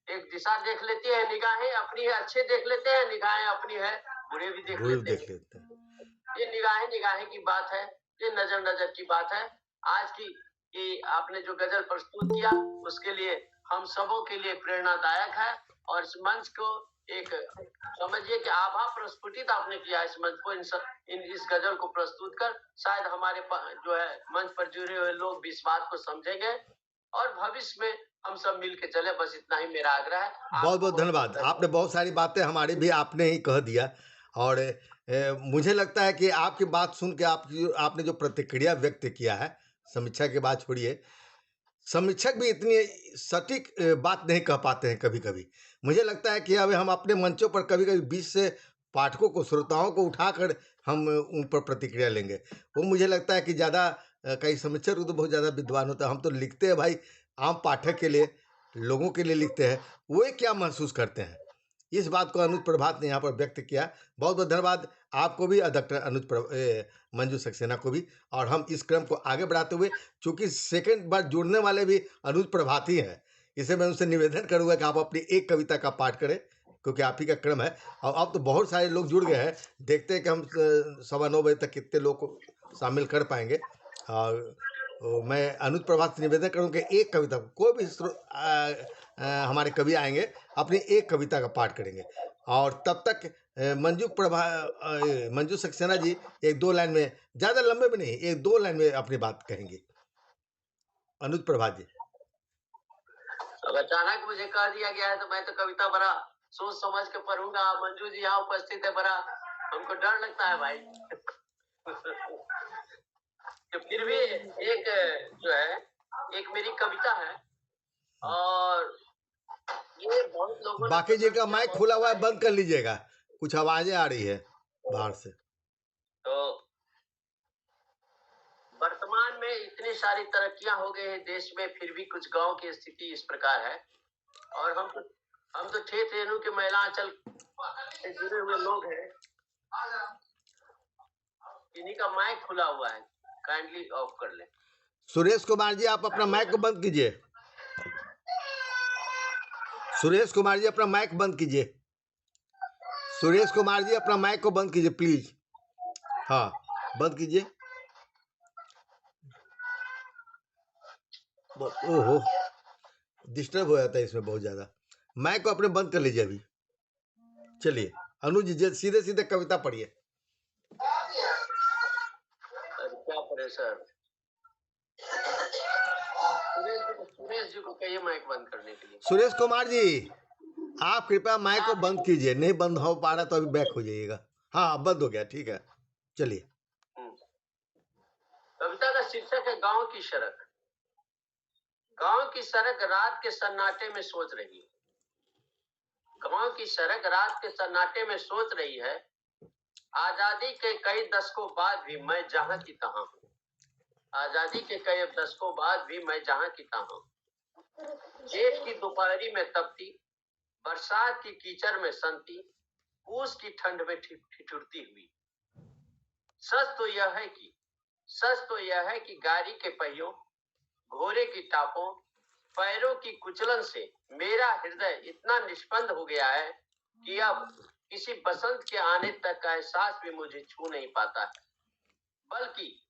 E: एक दिशा देख लेती है, निगाहें अपनी है, अच्छे देख लेते हैं, निगाहें अपनी है, बुरे भी देख
A: बुरे
E: लेते
A: देख
E: हैं।
A: लेते हैं।
E: ये निगाहें की बात है, ये नजर की बात है। आज की कि आपने जो गजल प्रस्तुत किया उसके लिए हम सबों के लिए प्रेरणादायक है, और इस मंच को एक समझिए कि आभा प्रस्फुटित आपने किया इस मंच को, इस गजल को प्रस्तुत कर। शायद हमारे जो है मंच पर जुड़े हुए लोग भी इस बात को समझेंगे और भविष्य में हम सब मिल के चले, बस इतना ही मेरा आग्रह है।
A: बहुत बहुत धन्यवाद। आपने बहुत सारी बातें हमारी भी आपने ही कह दिया, और मुझे लगता है कि आपकी बात सुन के आपने जो प्रतिक्रिया व्यक्त किया है, समीक्षा की बात छोड़िए, समीक्षक भी इतनी सटीक बात नहीं कह पाते हैं कभी कभी। मुझे लगता है कि अब हम अपने मंचों पर कभी कभी बीच से पाठकों को, श्रोताओं को उठाकर हम उन पर प्रतिक्रिया लेंगे। वो मुझे लगता है कि ज़्यादा कई समीक्षक तो बहुत ज़्यादा विद्वान होता है, हम तो लिखते हैं भाई आम पाठक के लिए, लोगों के लिए लिखते हैं, वो क्या महसूस करते हैं। इस बात को अनुज प्रभात ने यहाँ पर व्यक्त किया। बहुत बहुत धन्यवाद आपको भी, डॉक्टर मंजू सक्सेना को भी। और हम इस क्रम को आगे बढ़ाते हुए, चूंकि सेकंड बार जुड़ने वाले भी अनुज प्रभात ही हैं, इसे मैं उनसे निवेदन करूंगा कि आप अपनी एक कविता का पाठ करें, क्योंकि आप ही का क्रम है। और अब तो बहुत सारे लोग जुड़ गए हैं, देखते हैं कि हम 9:15 बजे तक कितने लोग को शामिल कर पाएंगे। और मैं अनुज प्रभात से निवेदन करूँ कि एक कविता, कोई भी हमारे कवि आएंगे अपनी एक कविता का पाठ करेंगे, और तब तक मंजू सक्सेना जी एक दो लाइन में, ज्यादा लंबे में नहीं, एक दो लाइन में अपनी बात कहेंगे। अनुज प्रभात जी।
E: अब अचानक मुझे कह दिया गया है तो मैं तो कविता बड़ा सोच समझ के पढ़ूंगा। मंजू जी यहाँ उपस्थित है, बड़ा हमको डर लगता है भाई। तो फिर भी एक जो है, एक मेरी कविता है, और ये बहुत लोगों ने
A: बाकी जी का माइक खुला हुआ है, बंद कर लीजिएगा, कुछ आवाजें आ रही है बाहर से।
E: तो वर्तमान में इतनी सारी तरक्कियां हो गई है देश में, फिर भी कुछ गांव की स्थिति इस प्रकार है, और हम तो ठेठ रेणु के महिलांचल से जुड़े हुए लोग हैं। इन्हीं का माइक खुला हुआ है, काइंडली ऑफ कर ले।
A: सुरेश कुमार जी, आप अपना माइक को बंद कीजिए। सुरेश कुमार जी अपना माइक बंद कीजिए। सुरेश कुमार जी अपना माइक को बंद कीजिए प्लीज। हाँ, बंद कीजिए। ओहो, डिस्टर्ब हो जाता है इसमें बहुत ज्यादा। माइक को अपने बंद कर लीजिए अभी। चलिए अनुज जी सीधे सीधे कविता पढ़िए।
E: क्या पढ़े सर? सुरेश जी को कहिए माइक बंद करने के लिए।
A: सुरेश कुमार जी, आप कृपया माइक को बंद कीजिए, नहीं बंद हो पा रहा तो अभी बैक हो जाइएगा। हाँ, बंद हो गया, ठीक है, चलिए।
E: कविता का शीर्षक है गांव की सड़क। गांव की सड़क रात के सन्नाटे में सोच रही है। गांव की सड़क रात के सन्नाटे में सोच रही है, आजादी के कई दशकों बाद भी मैं जहां की तहां हूं। आजादी के कई दशकों बाद भी मैं जहां की तहां हूं। जेठ की दोपहरी में तपती, बरसात की कीचड़ में सनती, पूस की ठंड में ठिठुरती हुई। सच तो यह है कि गाड़ी के पहियों, घोड़े की टापों, पैरों की कुचलन से मेरा हृदय इतना निष्पन्द हो गया है कि अब किसी बसंत के आने तक का एहसास भी मुझे छू नहीं पाता है, बल्कि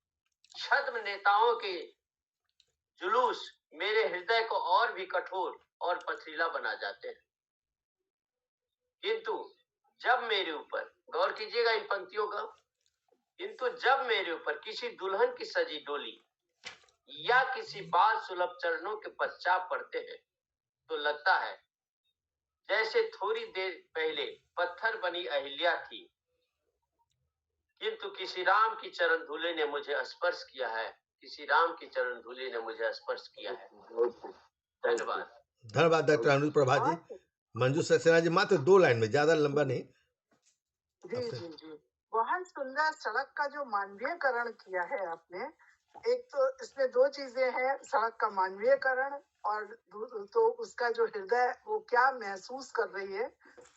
E: छद्म नेताओं के जुलूस मेरे हृदय को और भी कठोर और पथरीला बना जाते हैं। किंतु जब मेरे ऊपर, गौर कीजिएगा इन पंक्तियों का, किंतु जब मेरे ऊपर किसी दुल्हन की सजी डोली या किसी बाल सुलभ चरणों के पश्चात पड़ते हैं, तो लगता है जैसे थोड़ी देर पहले पत्थर बनी अहिल्या थी, किंतु किसी राम की चरण धूले ने मुझे स्पर्श किया है। किसी राम की चरण धूले ने मुझे स्पर्श किया है। धन्यवाद।
A: धन्यवाद डॉक्टर अनुज प्रभात जी। मंजू सक्सेना जी मात्र 2 लाइन में, ज्यादा लंबा नहीं।
B: जी बहुत सुंदर सड़क का जो मानवीयकरण किया है आपने। एक तो इसमें 2 चीजें हैं, सड़क का मानवीयकरण और तो उसका जो हृदय वो क्या महसूस कर रही है,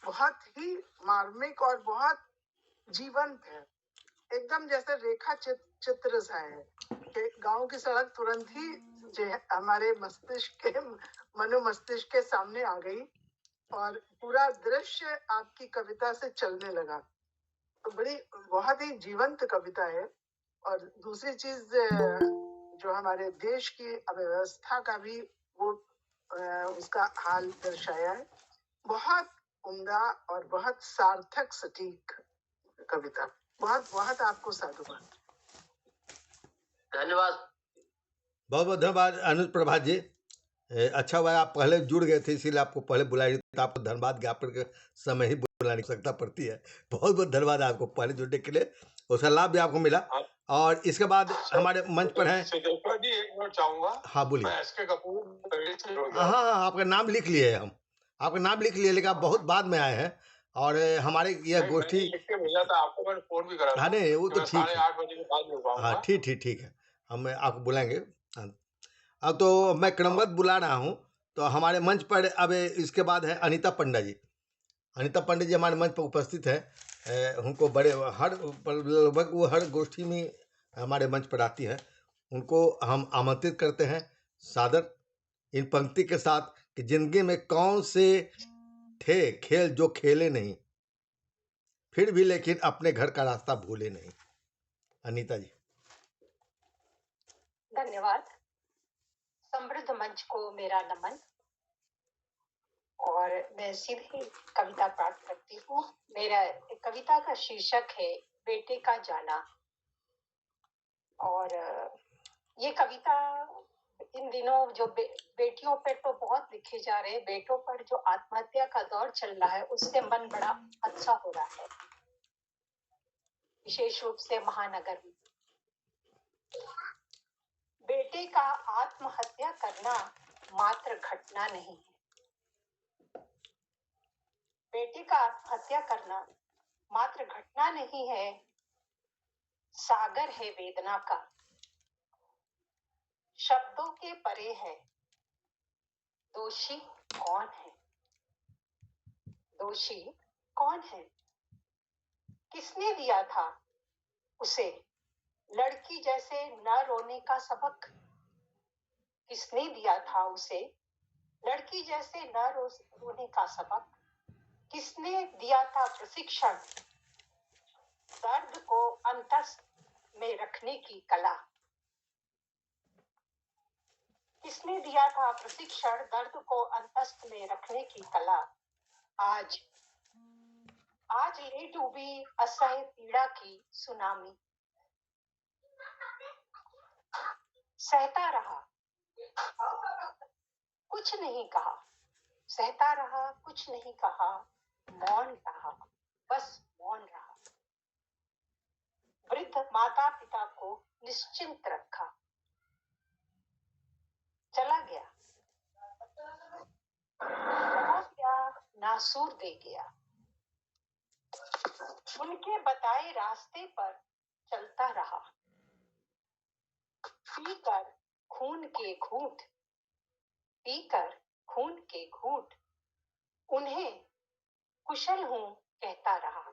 B: बहुत ही मार्मिक और बहुत जीवंत है, एकदम जैसे रेखा चित्र सा है। कि गांव की सड़क तुरंत ही जो है हमारे मस्तिष्क के मनोमस्तिष्क के सामने आ गई और पूरा दृश्य आपकी कविता से चलने लगा। तो बड़ी बहुत ही जीवंत कविता है। और दूसरी चीज जो हमारे देश की अव्यवस्था का भी वो उसका हाल दर्शाया है। बहुत उम्दा और बहुत सार्थक सटीक कविता। बहुत बहुत आपको साधुवाद।
E: धन्यवाद।
A: बहुत बहुत धन्यवाद अनुज प्रभात जी। अच्छा हुआ आप पहले जुड़ गए थे, इसीलिए आपको पहले बुलाया, तो आपको धन्यवाद ज्ञापन के समय ही बुलाने की आवश्यकता पड़ती है। बहुत बहुत धन्यवाद आपको पहले जुड़ने के लिए, उसका लाभ भी आपको मिला। और इसके बाद हमारे मंच पर हैं
F: सिद्धेश्वर जी, एक मिनट चाहूंगा।
A: हाँ बोलिए।
F: मैं एसके कपूर पहले से जुड़ गया
A: हाँ
F: हूं।
A: हाँ, आपका नाम लिख लिए हम, आपका नाम लिख लिए, लेकिन आप बहुत बाद में आए हैं। और हमारे यह
F: नहीं,
A: गोष्ठी
F: मैंने लिख के भेजा था आपको, मैंने फोन भी करा
A: हाँ
F: था
A: नहीं वो
F: कि
A: तो
F: मैं
A: ठीक है,
F: 8:30 बजे के बाद जुड़
A: हाँ
F: पाऊंगा।
A: ठीक है, हम आपको बुलाएंगे। हाँ, अब तो मैं क्रमबद्ध बुला रहा हूँ। तो हमारे मंच पर अब इसके बाद है अनीता पंडा जी। अनीता पंडित जी हमारे मंच पर उपस्थित है। उनको बड़े हर लगभग वो हर गोष्ठी में हमारे मंच पर आती है। उनको हम आमंत्रित करते हैं सादर इन पंक्ति के साथ कि जिंदगी में कौन से थे खेल जो खेले नहीं, फिर भी लेकिन अपने घर का रास्ता भूले नहीं। अनीता जी।
G: धन्यवाद। समृद्ध मंच को मेरा नमन। और मैं सीधे कविता पाठ करती हूँ। मेरा कविता का शीर्षक है बेटे का जाना। और ये कविता इन दिनों जो बेटियों पर तो बहुत लिखे जा रहे हैं, बेटों पर जो आत्महत्या का दौर चल रहा है उससे मन बड़ा अच्छा हो रहा है, विशेष रूप से महानगर में। बेटे का आत्महत्या करना मात्र घटना नहीं है। बेटे का आत्महत्या करना मात्र घटना नहीं है, सागर है वेदना का, शब्दों के परे है। दोषी कौन है? दोषी कौन है? किसने दिया था उसे लड़की जैसे न रोने का सबक? किसने दिया था उसे लड़की जैसे न रोने का सबक? किसने दिया था प्रशिक्षण दर्द को अंतस में रखने की कला? किसने दिया था प्रशिक्षण दर्द को अंतस में रखने की कला? आज ले डूबी असह्य पीड़ा की सुनामी। सहता रहा, कुछ नहीं कहा। सहता रहा, कुछ नहीं कहा। मौन रहा, बस मौन रहा। वृद्ध माता पिता को निश्चिंत रखा। चला गया, नासूर दे गया। उनके बताए रास्ते पर चलता रहा। पीकर खून के घूंट, पीकर खून के घूंट उन्हें कुशल हूं कहता रहा।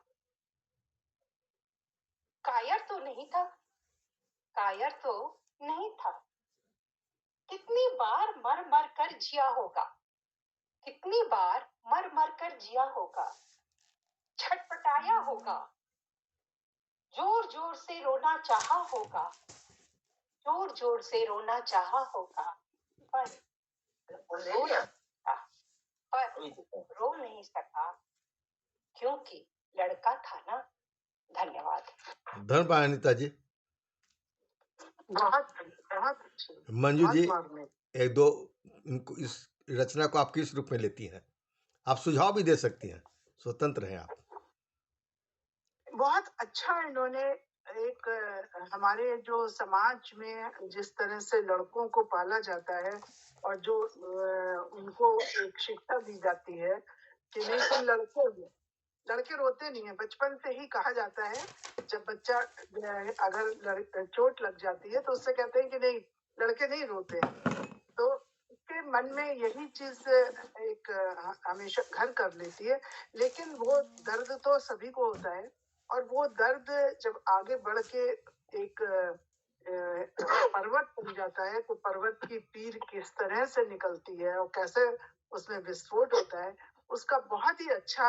G: कायर तो नहीं था, कायर तो नहीं था। कितनी बार मर मर कर जिया होगा, कितनी बार मर मर कर जिया होगा। छटपटाया होगा, जोर जोर से रोना चाहा होगा, जोर जोर से रोना चाहा होगा। पर रो नहीं सका क्योंकि लड़का था ना। धन्यवाद।
A: धन्यवाद अनीता जी।
B: बहुत बहुत अच्छी।
A: मंजू जी,
B: बहुत मार्मिक।
A: एक दो इनको इस रचना को आप किस रूप में लेती हैं? आप सुझाव भी दे सकती हैं, स्वतंत्र हैं आप।
B: बहुत अच्छा इन्होंने एक हमारे जो समाज में जिस तरह से लड़कों को पाला जाता है और जो उनको एक शिक्षा दी जाती है कि नहीं तुम लड़के हो। लड़के रोते नहीं है, बचपन से ही कहा जाता है। जब बच्चा अगर चोट लग जाती है तो उससे कहते हैं कि नहीं लड़के नहीं रोते हैं। तो उसके मन में यही चीज एक हमेशा घर कर लेती है। लेकिन वो दर्द तो सभी को होता है और वो दर्द जब आगे बढ़ के एक पर्वत बन जाता है तो पर्वत की पीर किस तरह से निकलती है और कैसे उसमें विस्फोट होता है, उसका बहुत ही अच्छा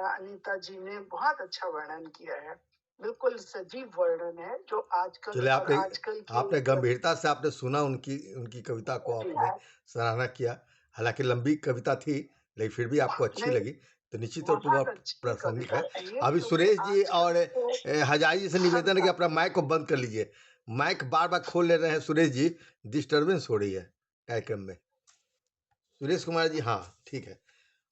B: अनीता जी ने बहुत अच्छा वर्णन किया है। बिल्कुल सजीव वर्णन है जो आजकल
A: चलिए,
B: और आजकल
A: आपने
B: की
A: गंभीरता से आपने सुना, उनकी उनकी कविता को आपने सराहना किया। हालांकि लंबी कविता थी, लेकिन फिर भी आपको अच्छी
B: नहीं,
A: लगी, तो निश्चित तौर पर वह
B: बहुत अच्छी
A: प्रासंगिक
B: कविता
A: है।
B: है ये,
A: अभी
B: क्योंकि
A: सुरेश जी और
B: आजकल
A: हजारी जी से निवेदन है कि अपना माइक को बंद कर लीजिए। माइक बार बार खोल ले रहे हैं सुरेश जी, डिस्टर्बेंस हो रही है कार्यक्रम में। सुरेश कुमार जी, हाँ ठीक है।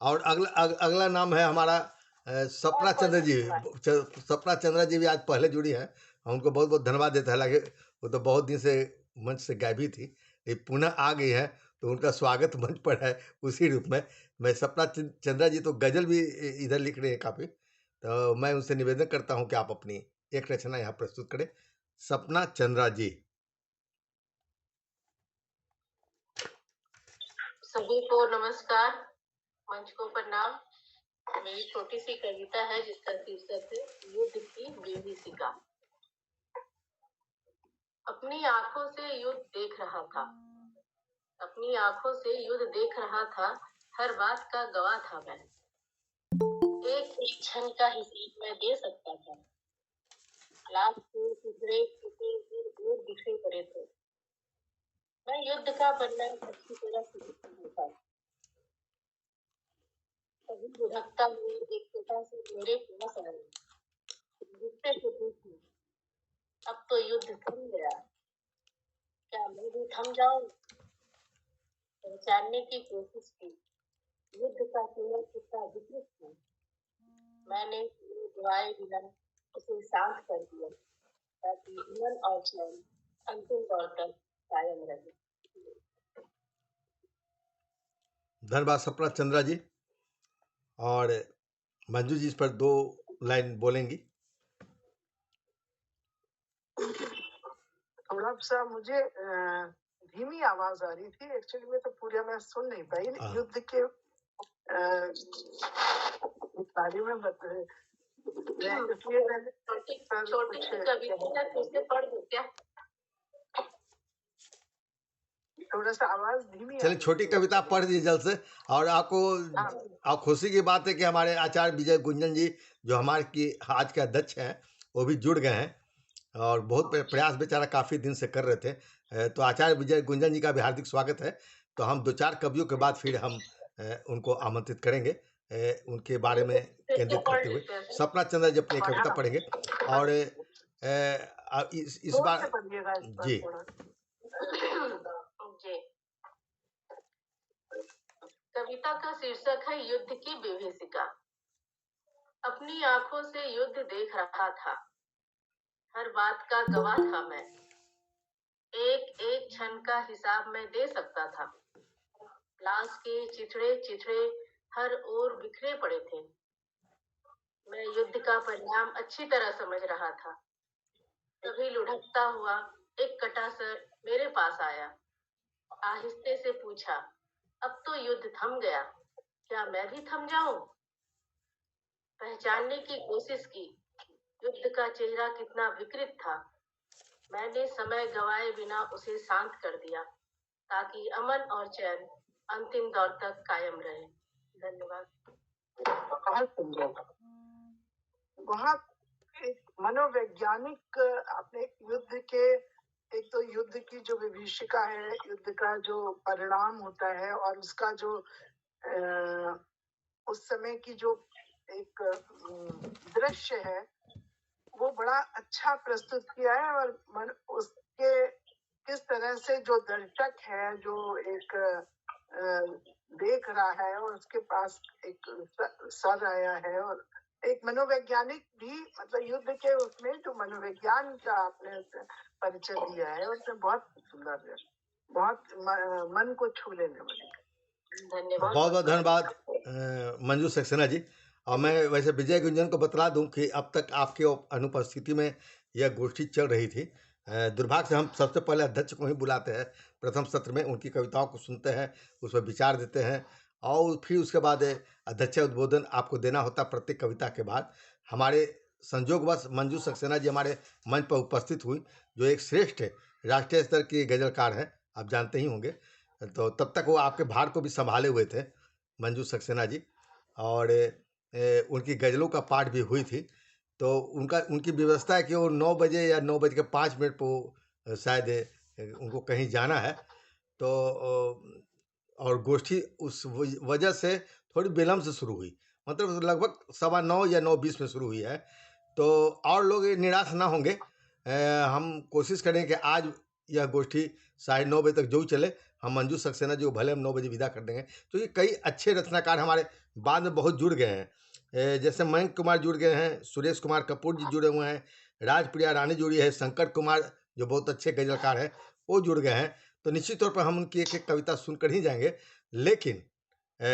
A: और अगला नाम है हमारा सपना चंद्र जी। सपना चंद्र जी भी आज पहले जुड़ी हैं, हम उनको बहुत बहुत धन्यवाद देते हैं। हालांकि वो तो बहुत दिन से मंच से गायब ही थी, लेकिन पुनः आ गई है, तो उनका स्वागत मंच पर है उसी रूप में। मैं सपना चंद्रा जी तो गजल भी इधर लिख रहे हैं काफ़ी, तो मैं उनसे निवेदन करता हूं कि आप अपनी एक रचना यहाँ प्रस्तुत करें। सपना चंद्रा जी।
C: सभी को नमस्कार, मंच को प्रणाम। मेरी छोटी सी कविता है जिसका शीर्षक है युद्ध की विभीषिका। अपनी आंखों से युद्ध देख रहा था, अपनी आंखों से युद्ध देख रहा था, हर बात का गवाह था मैं। एक क्षण का हिसाब मैं दे सकता था, लाख के टुकड़े दूर बिखरे पड़े थे। मैं युद्ध का परिणाम अच्छी तरह से था। कभी भुड़कता हुए एक छोटा से मेरे पास आया, गुस्से से पूछी, अब तो युद्ध थम गया, क्या मैं भी थम जाऊं? पहचानने की कोशिश की, युद्ध का केवल कितना विकृत था। मैंने दुआए बिना उसे शांत कर दिया, ताकि अमन और चैन अंतिम दौर तक कायम रहे।
A: धन्यवाद सपना चंद्रा जी। और मंजू जी इस पर 2 लाइन बोलेंगी।
B: थोड़ा सा मुझे धीमी आवाज आ रही थी एक्चुअली में, तो पूरा मैं सुन नहीं पाई। युद्ध के बारे में इसलिए मैंने
C: छोटी कविता कैसे पढ़ दो क्या?
B: थोड़ा सा आवाज धीमी।
A: चलिए, छोटी कविता पढ़ दीजिए जल्द से। और आपको खुशी की बात है कि हमारे आचार्य विजय गुंजन जी, जो हमारे की आज के अध्यक्ष हैं, वो भी जुड़ गए हैं और बहुत प्रयास बेचारा काफ़ी दिन से कर रहे थे। तो आचार्य विजय गुंजन जी का भी हार्दिक स्वागत है। तो हम 2-4 कवियों के बाद फिर हम उनको आमंत्रित करेंगे, उनके बारे में केंद्रित करते हुए। सपना चंद्र जी अपनी कविता पढ़ेंगे और इस बार जी
C: कविता का शीर्षक है युद्ध की विभीषिका। अपनी आंखों से युद्ध देख रहा था, हर बात का गवाह था मैं। एक एक क्षण का हिसाब मैं दे सकता था, लाश के चिथड़े चिथड़े हर ओर बिखरे पड़े थे। मैं युद्ध का परिणाम अच्छी तरह समझ रहा था। तभी लुढ़कता हुआ एक कटासर मेरे पास आया, आहिस्ते से पूछा, अब तो युद्ध थम गया, क्या मैं भी थम जाऊं? पहचानने की कोशिश की, युद्ध का चेहरा कितना विकृत था। मैंने समय गवाए बिना उसे शांत कर दिया, ताकि अमन और चैन अंतिम दौर तक कायम रहे। धन्यवाद।
B: बहुत एक मनोवैज्ञानिक अपने युद्ध के, एक तो युद्ध की जो विभीषिका है, युद्ध का जो परिणाम होता है और उसका जो उस समय की जो एक दृश्य है, वो बड़ा अच्छा प्रस्तुत किया है। और उसके किस तरह से जो दर्शक है, जो एक देख रहा है और उसके पास एक सर आया है, और एक मनोवैज्ञानिक भी, मतलब युद्ध के उसमें जो मनोविज्ञान का आपने परिचय दिया है, उसमें बहुत सुंदर है, बहुत मन को छू लेने वाली।
C: धन्यवाद।
A: बहुत बहुत धन्यवाद मंजू सक्सेना जी। और मैं वैसे विजय गुंजन को बतला दूं कि अब तक आपके अनुपस्थिति में यह गोष्ठी चल रही थी। दुर्भाग्य से हम सबसे पहले अध्यक्ष को ही बुलाते हैं प्रथम सत्र में, उनकी कविताओं को सुनते हैं, उस पर विचार देते हैं और फिर उसके बाद अध्यक्ष उद्बोधन आपको देना होता प्रत्येक कविता के बाद। हमारे संजोगवश मंजू सक्सेना जी हमारे मंच पर उपस्थित हुई, जो एक श्रेष्ठ राष्ट्रीय स्तर की गज़लकार हैं, आप जानते ही होंगे। तो तब तक वो आपके भार को भी सँभाले हुए थे, मंजू सक्सेना जी, और उनकी गज़लों का पाठ भी हुई थी। तो उनकी व्यवस्था है कि वो 9 बजे या 9 बज के 5 मिनट पे वो शायद उनको कहीं जाना है। तो और गोष्ठी उस वजह से थोड़ी विलम्ब से शुरू हुई, मतलब लगभग 9:15 या 9:20 में शुरू हुई है। तो और लोग ये निराश ना होंगे, हम कोशिश करें कि आज यह गोष्ठी 9:30 बजे तक जो चले, हम मंजू सक्सेना जी को भले हम 9 बजे विदा कर देंगे, क्योंकि कई अच्छे रचनाकार हमारे बाद में बहुत जुड़ गए हैं। जैसे मयंक कुमार जुड़ गए हैं, सुरेश कुमार कपूर जी जुड़े हुए हैं, राजप्रिया रानी जुड़ी है, शंकर कुमार जो बहुत अच्छे गज़लकार हैं, वो जुड़ गए हैं। तो निश्चित तौर पर हम उनकी एक-एक कविता सुनकर ही जाएँगे। लेकिन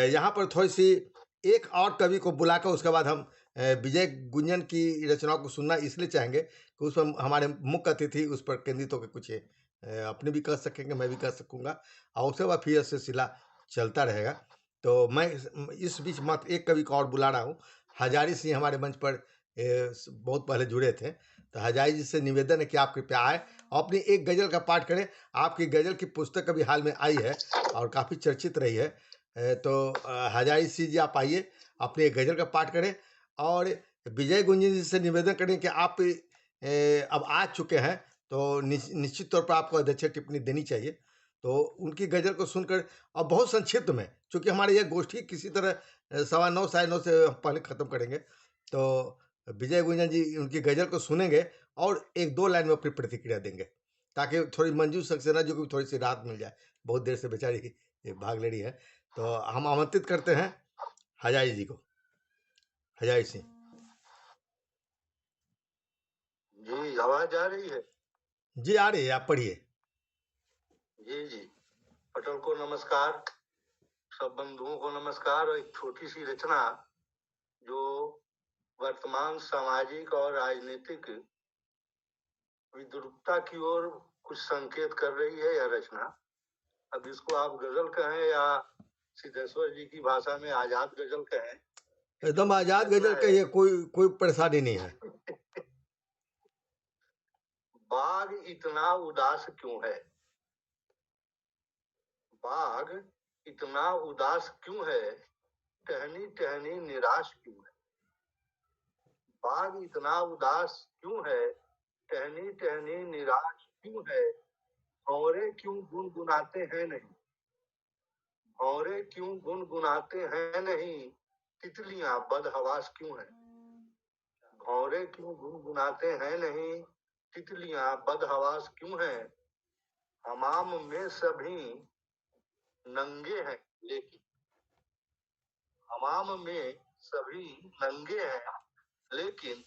A: यहाँ पर थोड़ी-सी एक और कवि को बुलाकर उसके बाद हम विजय गुंजन की रचनाओं को सुनना इसलिए चाहेंगे कि उस पर हमारे मुख्य अतिथि उस पर केंद्रित होकर कुछ अपने भी कह सकेंगे, मैं भी कह सकूँगा, और उसके बाद फिर यह सिलसिला चलता रहेगा। तो मैं इस बीच मात्र एक कवि को और बुला रहा हूँ। हजारी सिंह हमारे मंच पर बहुत पहले जुड़े थे। तो हजारी जी से निवेदन है कि आप कृपया आएँ और अपनी एक गज़ल का पाठ करें। आपकी गज़ल की पुस्तक अभी हाल में आई है और काफ़ी चर्चित रही है। तो हजारी सिंह जी आप आइए, अपनी एक गज़ल का पाठ करें, और विजय गुंजन जी से निवेदन करें कि आप अब आ चुके हैं, तो निश्चित तौर पर आपको अध्यक्ष टिप्पणी देनी चाहिए। तो उनकी गज़ल को सुनकर, और बहुत संक्षिप्त में, चूँकि हमारी यह गोष्ठी किसी तरह 9:15 साढ़े 9 से पहले ख़त्म करेंगे। तो विजय गुंजन जी उनकी गज़ल को सुनेंगे और 1-2 लाइन में अपनी प्रतिक्रिया देंगे, ताकि थोड़ी मंजू सक्सेना जी को भी थोड़ी-सी राहत मिल जाए। बहुत देर से बेचारी भाग ले रही है। तो हम आमंत्रित करते हैं हजारी जी को। हजारी सिंह।
D: जी, आवाज आ रही है?
A: जी आ रही है, आप पढ़िए।
D: जी जी, पटल को नमस्कार, सब बंधुओं को नमस्कार। और एक छोटी सी रचना जो वर्तमान सामाजिक और राजनीतिक विद्रूपता की ओर कुछ संकेत कर रही है, यह रचना। अब इसको आप गजल कहें या सिद्धेश्वर जी की भाषा में आजाद गजल कहें,
A: एकदम आजाद गजल कहिए, कोई परेशानी नहीं है।
D: बाग इतना उदास क्यों है? बाग इतना उदास क्यों है? टहनी टहनी निराश क्यों है? बाग इतना उदास क्यों है? टहनी टहनी निराश क्यों है? भौरे क्यों गुनगुनाते हैं नहीं? भौरे क्यों गुनगुनाते हैं नहीं? तितलियां बदहवास क्यों है? भौरे क्यों गुनगुनाते हैं नहीं? तितलियां बदहवास क्यों है? हमाम में सभी नंगे हैं लेकिन, हमाम में सभी नंगे हैं लेकिन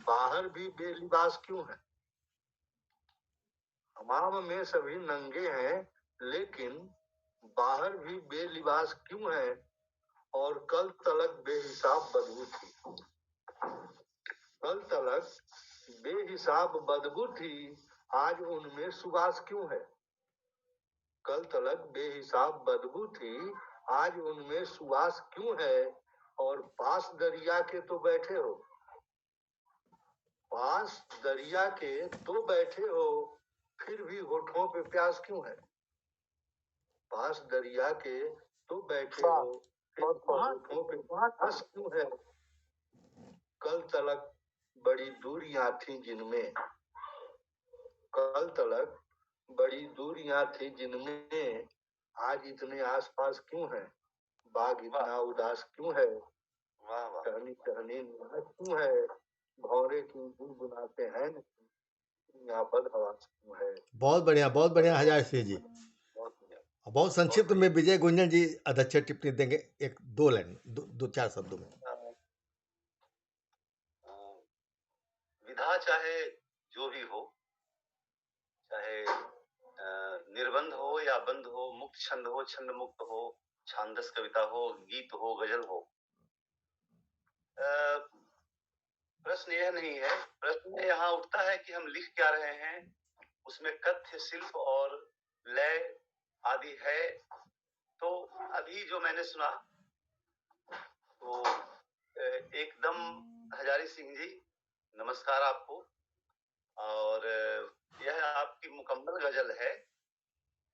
D: बाहर भी बेलिबास क्यों है? हमाम में सभी नंगे हैं लेकिन बाहर भी बेलिबास क्यों है? और कल तलक बेहिसाब बदबू थी, कल तलक बेहिसाब बदबू थी, आज उनमें सुबास क्यों है? कल तलक बेहिसाब बदबू थी, आज उनमें सुबास क्यों है? और पास दरिया के तो बैठे हो, पास दरिया के तो बैठे हो, फिर भी होठों पे प्यास क्यों है? पास दरिया के तो बैठे हो, फिर भी होठों पे प्यास क्यों है? कल तलक बड़ी दूरियां थी जिनमें, कल तलक बड़ी दूरियां थी जिनमें, आज इतने आसपास क्यों है? बाग इतना उदास क्यों है? टहनी टहनी निराश क्यों है? भौरे क्यों गुनगुनाते हैं यहाँ पर हवास क्यों है?
A: बहुत बढ़िया हजारी सिंह जी।
D: बहुत बढ़िया।
A: बहुत संक्षिप्त में विजय गुंजन जी अध्यक्ष टिप्पणी देंगे, 1-2 लाइन, 2-4 शब्दों में।
H: विधा चाहे जो भी हो, चाहे निर्बंध हो या बंध हो, मुक्त छंद हो, छंद मुक्त हो, छांदस कविता हो, गीत हो, गजल हो, प्रश्न यह नहीं है। प्रश्न यहाँ उठता है कि हम लिख क्या रहे हैं, उसमें कथ्य, शिल्प और लय आदि है। तो अभी जो मैंने सुना तो एकदम हजारी सिंह जी नमस्कार आपको। और यह आपकी मुकम्मल गजल है,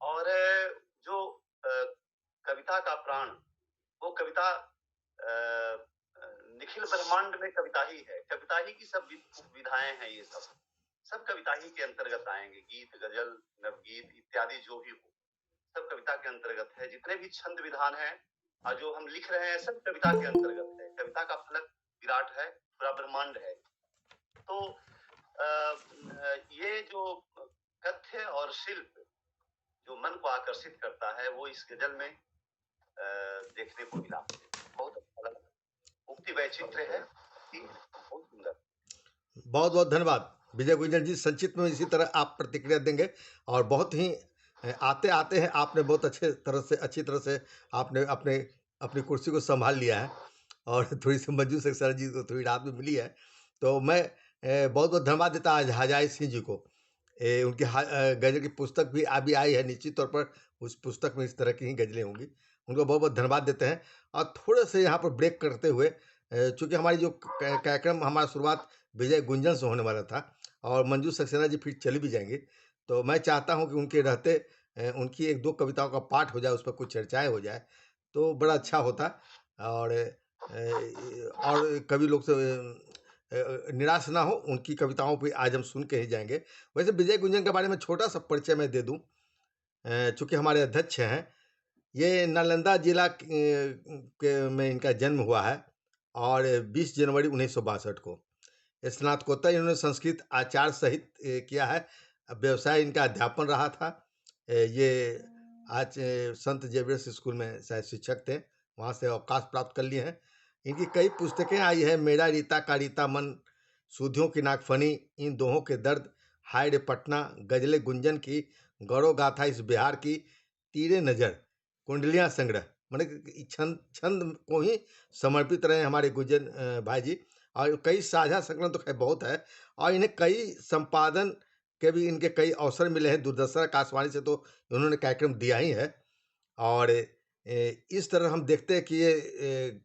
H: और जो कविता का प्राण, वो कविता निखिल ब्रह्मांड में कविता ही है। कविता ही की सब विधाएं हैं, ये सब कविता ही के अंतर्गत आएंगे। गीत, गजल, नवगीत इत्यादि जो भी हो, सब कविता के अंतर्गत है। जितने भी छंद विधान हैं और जो हम लिख रहे हैं, सब कविता के अंतर्गत है। कविता का फलक विराट है, पूरा ब्रह्मांड है। तो ये जो कथ्य और शिल्प जो मन को आकर्षित करता है, वो इस गजल में देखने को मिला। बहुत अच्छा लगा, उक्ति वैचित्र्य है, बहुत सुंदर।
A: बहुत बहुत धन्यवाद विजय गुंजन जी। संक्षिप्त में इसी तरह आप प्रतिक्रिया देंगे। और बहुत ही आते आते हैं आपने बहुत अच्छी तरह से आपने अपनी कुर्सी को संभाल लिया है और थोड़ी सी मंजू सक्सेना जी को थोड़ी राहत भी मिली है। तो मैं बहुत बहुत धन्यवाद देता आज हजाई सिंह जी को। उनकी गजल की पुस्तक भी अभी आई है, निश्चित तौर पर उस पुस्तक में इस तरह की ही गजलें होंगी। उनको बहुत बहुत धन्यवाद देते हैं। और थोड़े से यहाँ पर ब्रेक करते हुए, चूँकि हमारी जो कार्यक्रम हमारा शुरुआत विजय गुंजन से होने वाला था और मंजू सक्सेना जी फिर चली भी जाएंगे, तो मैं चाहता हूँ कि उनके रहते उनकी 1-2 कविताओं का पाठ हो जाए, उस पर कुछ चर्चाएँ हो जाए तो बड़ा अच्छा होता। और कवि लोग से निराश ना हो, उनकी कविताओं पे आज हम सुन के ही जाएंगे। वैसे विजय गुंजन के बारे में छोटा सा परिचय मैं दे दूं, चूँकि हमारे अध्यक्ष हैं। ये नालंदा जिला में इनका जन्म हुआ है और 20 जनवरी 1962 को स्नातकोत्तर इन्होंने संस्कृत आचार्य सहित किया है। व्यवसाय इनका अध्यापन रहा था। ये आज संत जेवियर्स स्कूल में शायद शिक्षक थे, वहाँ से अवकाश प्राप्त कर लिए हैं। इनकी कई पुस्तकें आई है। मेरा रीता का रीता मन, सूधियों की नागफनी, इन दोहों के दर्द, हाय रे पटना, गजले गुंजन की, गौरव गाथा इस बिहार की, तीरे नजर, कुंडलियां संग्रह, मैंने छंद को ही समर्पित रहे हमारे गुंजन भाई जी। और कई साझा संकलन तो खैर बहुत है। और इन्हें कई संपादन के भी इनके कई अवसर मिले हैं। दूरदर्शन आकाशवाणी से तो उन्होंने कार्यक्रम दिया ही है। और इस तरह हम देखते हैं कि ये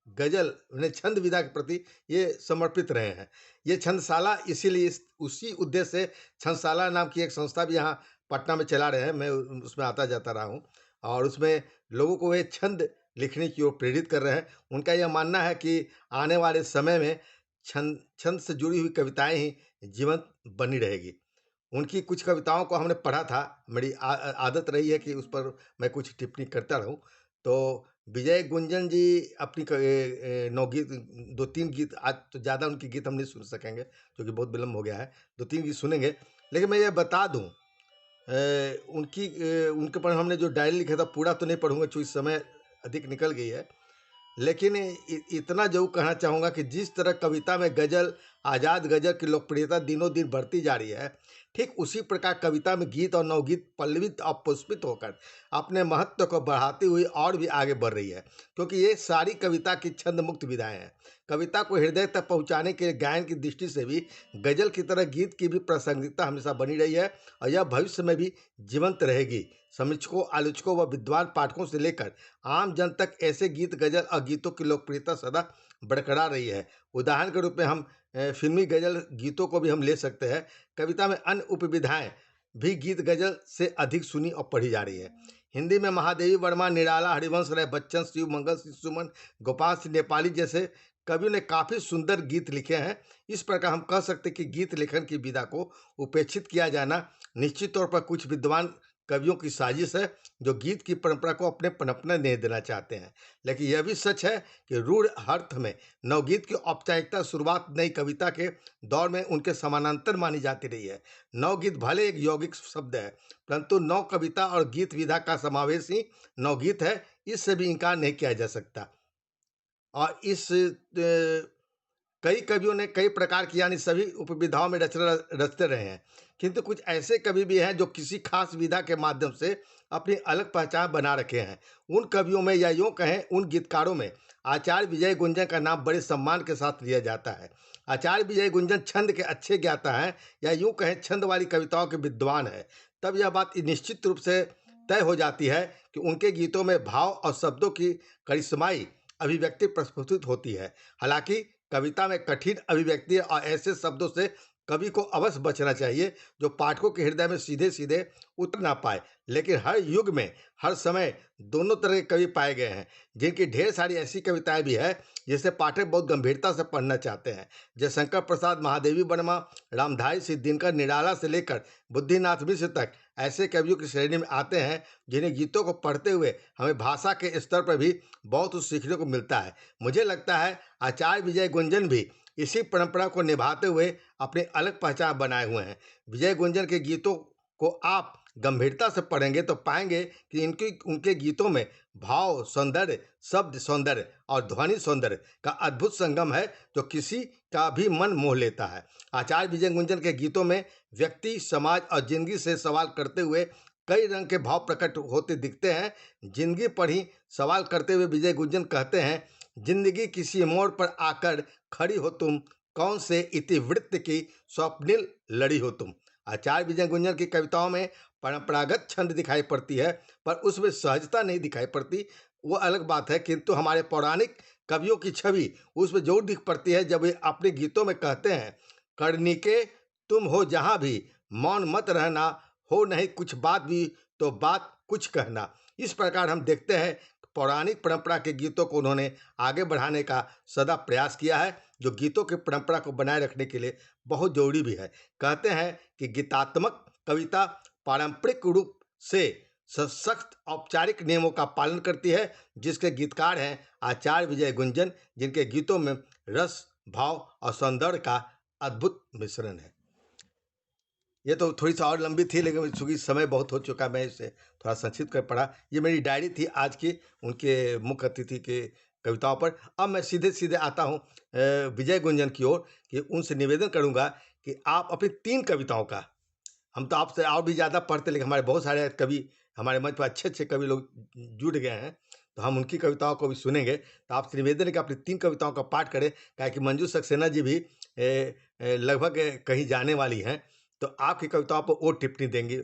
A: गजल उन्हें छंद विधा के प्रति ये समर्पित रहे हैं। ये छंदशाला इसीलिए उसी उद्देश्य से छंदशाला नाम की एक संस्था भी यहाँ पटना में चला रहे हैं। मैं उसमें आता जाता रहा हूँ और उसमें लोगों को वे छंद लिखने की ओर प्रेरित कर रहे हैं। उनका यह मानना है कि आने वाले समय में छंद से जुड़ी हुई कविताएं ही जीवंत बनी रहेगी। उनकी कुछ कविताओं को हमने पढ़ा था। मेरी आदत रही है कि उस पर मैं कुछ टिप्पणी करता रहूं। तो विजय गुंजन जी अपनी नवगीत 2-3 गीत, आज तो ज़्यादा उनके गीत हम नहीं सुन सकेंगे क्योंकि बहुत विलम्ब हो गया है। 2-3 गीत सुनेंगे, लेकिन मैं ये बता दूं उनके पर हमने जो डायरी लिखा था पूरा तो नहीं पढ़ूंगा क्योंकि समय अधिक निकल गई है। लेकिन इतना जरूर कहना चाहूँगा कि जिस तरह कविता में गजल, आज़ाद गजल की लोकप्रियता दिनों दिन बढ़ती जा रही है, ठीक उसी प्रकार कविता में गीत और नवगीत पल्लवित और पुष्पित होकर अपने महत्व को बढ़ाती हुई और भी आगे बढ़ रही है, क्योंकि ये सारी कविता की छंद मुक्त विधाएं हैं। कविता को हृदय तक पहुंचाने के लिए गायन की दृष्टि से भी गजल की तरह गीत की भी प्रासंगिकता हमेशा बनी रही है और यह भविष्य में भी जीवंत रहेगी। समीक्षकों, आलोचकों व विद्वान पाठकों से लेकर आम जन तक ऐसे गीत, गजल और गीतों की लोकप्रियता सदा बरकरार रही है। उदाहरण के रूप में हम फिल्मी गजल गीतों को भी हम ले सकते हैं। कविता में अन्य उपविधाएं भी गीत गजल से अधिक सुनी और पढ़ी जा रही है। हिंदी में महादेवी वर्मा, निराला, हरिवंश राय बच्चन, शिव मंगल, शिव सुमन, गोपाल सिंह नेपाली जैसे कवियों ने काफ़ी सुंदर गीत लिखे हैं। इस प्रकार हम कह सकते कि गीत लेखन की विधा को उपेक्षित किया जाना निश्चित तौर पर कुछ विद्वान कवियों की साजिश है जो गीत की परंपरा को अपने पनपने नहीं देना चाहते हैं। लेकिन यह भी सच है कि रूढ़ अर्थ में नवगीत की औपचारिकता शुरुआत नई कविता के दौर में उनके समानांतर मानी जाती रही है। नवगीत भले एक यौगिक शब्द है, परंतु नव कविता और गीत विधा का समावेश ही नवगीत है, इससे भी इनकार नहीं किया जा सकता। और इस कई कवियों ने कई प्रकार की यानी सभी उपविधाओं में रचते रहे हैं, किंतु कुछ ऐसे कवि भी हैं जो किसी खास विधा के माध्यम से अपनी अलग पहचान बना रखे हैं। उन कवियों में या यूँ कहें उन गीतकारों में आचार्य विजय गुंजन का नाम बड़े सम्मान के साथ लिया जाता है। आचार्य विजय गुंजन छंद के अच्छे ज्ञाता हैं या यूँ कहें छंद वाली कविताओं के विद्वान हैं। तब यह बात निश्चित रूप से तय हो जाती है कि उनके गीतों में भाव और शब्दों की करिश्माई अभिव्यक्ति प्रस्फुटित होती है। हालांकि कविता में कठिन अभिव्यक्ति और ऐसे शब्दों से कवि को अवश्य बचना चाहिए जो पाठकों के हृदय में सीधे सीधे उतर ना पाए। लेकिन हर युग में हर समय दोनों तरह के कवि पाए गए हैं, जिनकी ढेर सारी ऐसी कविताएं भी है जिसे पाठक बहुत गंभीरता से पढ़ना चाहते हैं। जयशंकर प्रसाद, महादेवी वर्मा, रामधारी सिंह दिनकर, निराला से लेकर बुद्धिनाथ मिश्र तक ऐसे कवियों की श्रेणी में आते हैं जिन्हें गीतों को पढ़ते हुए हमें भाषा के स्तर पर भी बहुत कुछ सीखने को मिलता है। मुझे लगता है आचार्य विजय गुंजन भी इसी परंपरा को निभाते हुए अपनी अलग पहचान बनाए हुए हैं। विजय गुंजन के गीतों को आप गंभीरता से पढ़ेंगे तो पाएंगे कि उनके गीतों में भाव सौंदर्य, शब्द सौंदर्य और ध्वनि सौंदर्य का अद्भुत संगम है जो किसी का भी मन मोह लेता है। आचार्य विजय गुंजन के गीतों में व्यक्ति, समाज और जिंदगी से सवाल करते हुए कई रंग के भाव प्रकट होते दिखते हैं। जिंदगी पर ही सवाल करते हुए विजय गुंजन कहते हैं, जिंदगी किसी मोड़ पर आकर खड़ी हो तुम, कौन से इतिवृत्त की स्वप्निल लड़ी हो तुम। आचार्य विजय गुंजन की कविताओं में परंपरागत छंद दिखाई पड़ती है, पर उसमें सहजता नहीं दिखाई पड़ती, वो अलग बात है। किंतु हमारे पौराणिक कवियों की छवि उसमें जरूर दिख पड़ती है जब वे अपने गीतों में कहते हैं, कर्णिके तुम हो जहां भी, मौन मत रहना, हो नहीं कुछ बात भी तो बात कुछ कहना। इस प्रकार हम देखते हैं पौराणिक परंपरा के गीतों को उन्होंने आगे बढ़ाने का सदा प्रयास किया है, जो गीतों की परंपरा को बनाए रखने के लिए बहुत जरूरी भी है। कहते हैं कि गीतात्मक कविता पारंपरिक रूप से सख्त औपचारिक नियमों का पालन करती है, जिसके गीतकार हैं आचार्य विजय गुंजन, जिनके गीतों में रस, भाव और सौंदर्य का अद्भुत मिश्रण है। ये तो थोड़ी सी और लंबी थी, लेकिन चूंकि समय बहुत हो चुका, मैं इसे थोड़ा संक्षिप्त कर पढ़ा। ये मेरी डायरी थी आज की उनके मुख्य अतिथि के कविताओं पर। अब मैं सीधे सीधे आता हूँ विजय गुंजन की ओर कि उनसे निवेदन करूँगा कि आप अपनी 3 कविताओं का, हम तो आपसे और भी ज़्यादा पढ़ते, लेकिन हमारे बहुत सारे कवि, हमारे मंच पर अच्छे अच्छे कवि लोग जुड़ गए हैं, तो हम उनकी कविताओं को भी सुनेंगे। तो आपसे निवेदन है कि अपनी 3 कविताओं का पाठ करें, क्या कि मंजू सक्सेना जी भी लगभग कहीं जाने वाली हैं, तो आपकी कविताओं पर वो टिप्पणी देंगी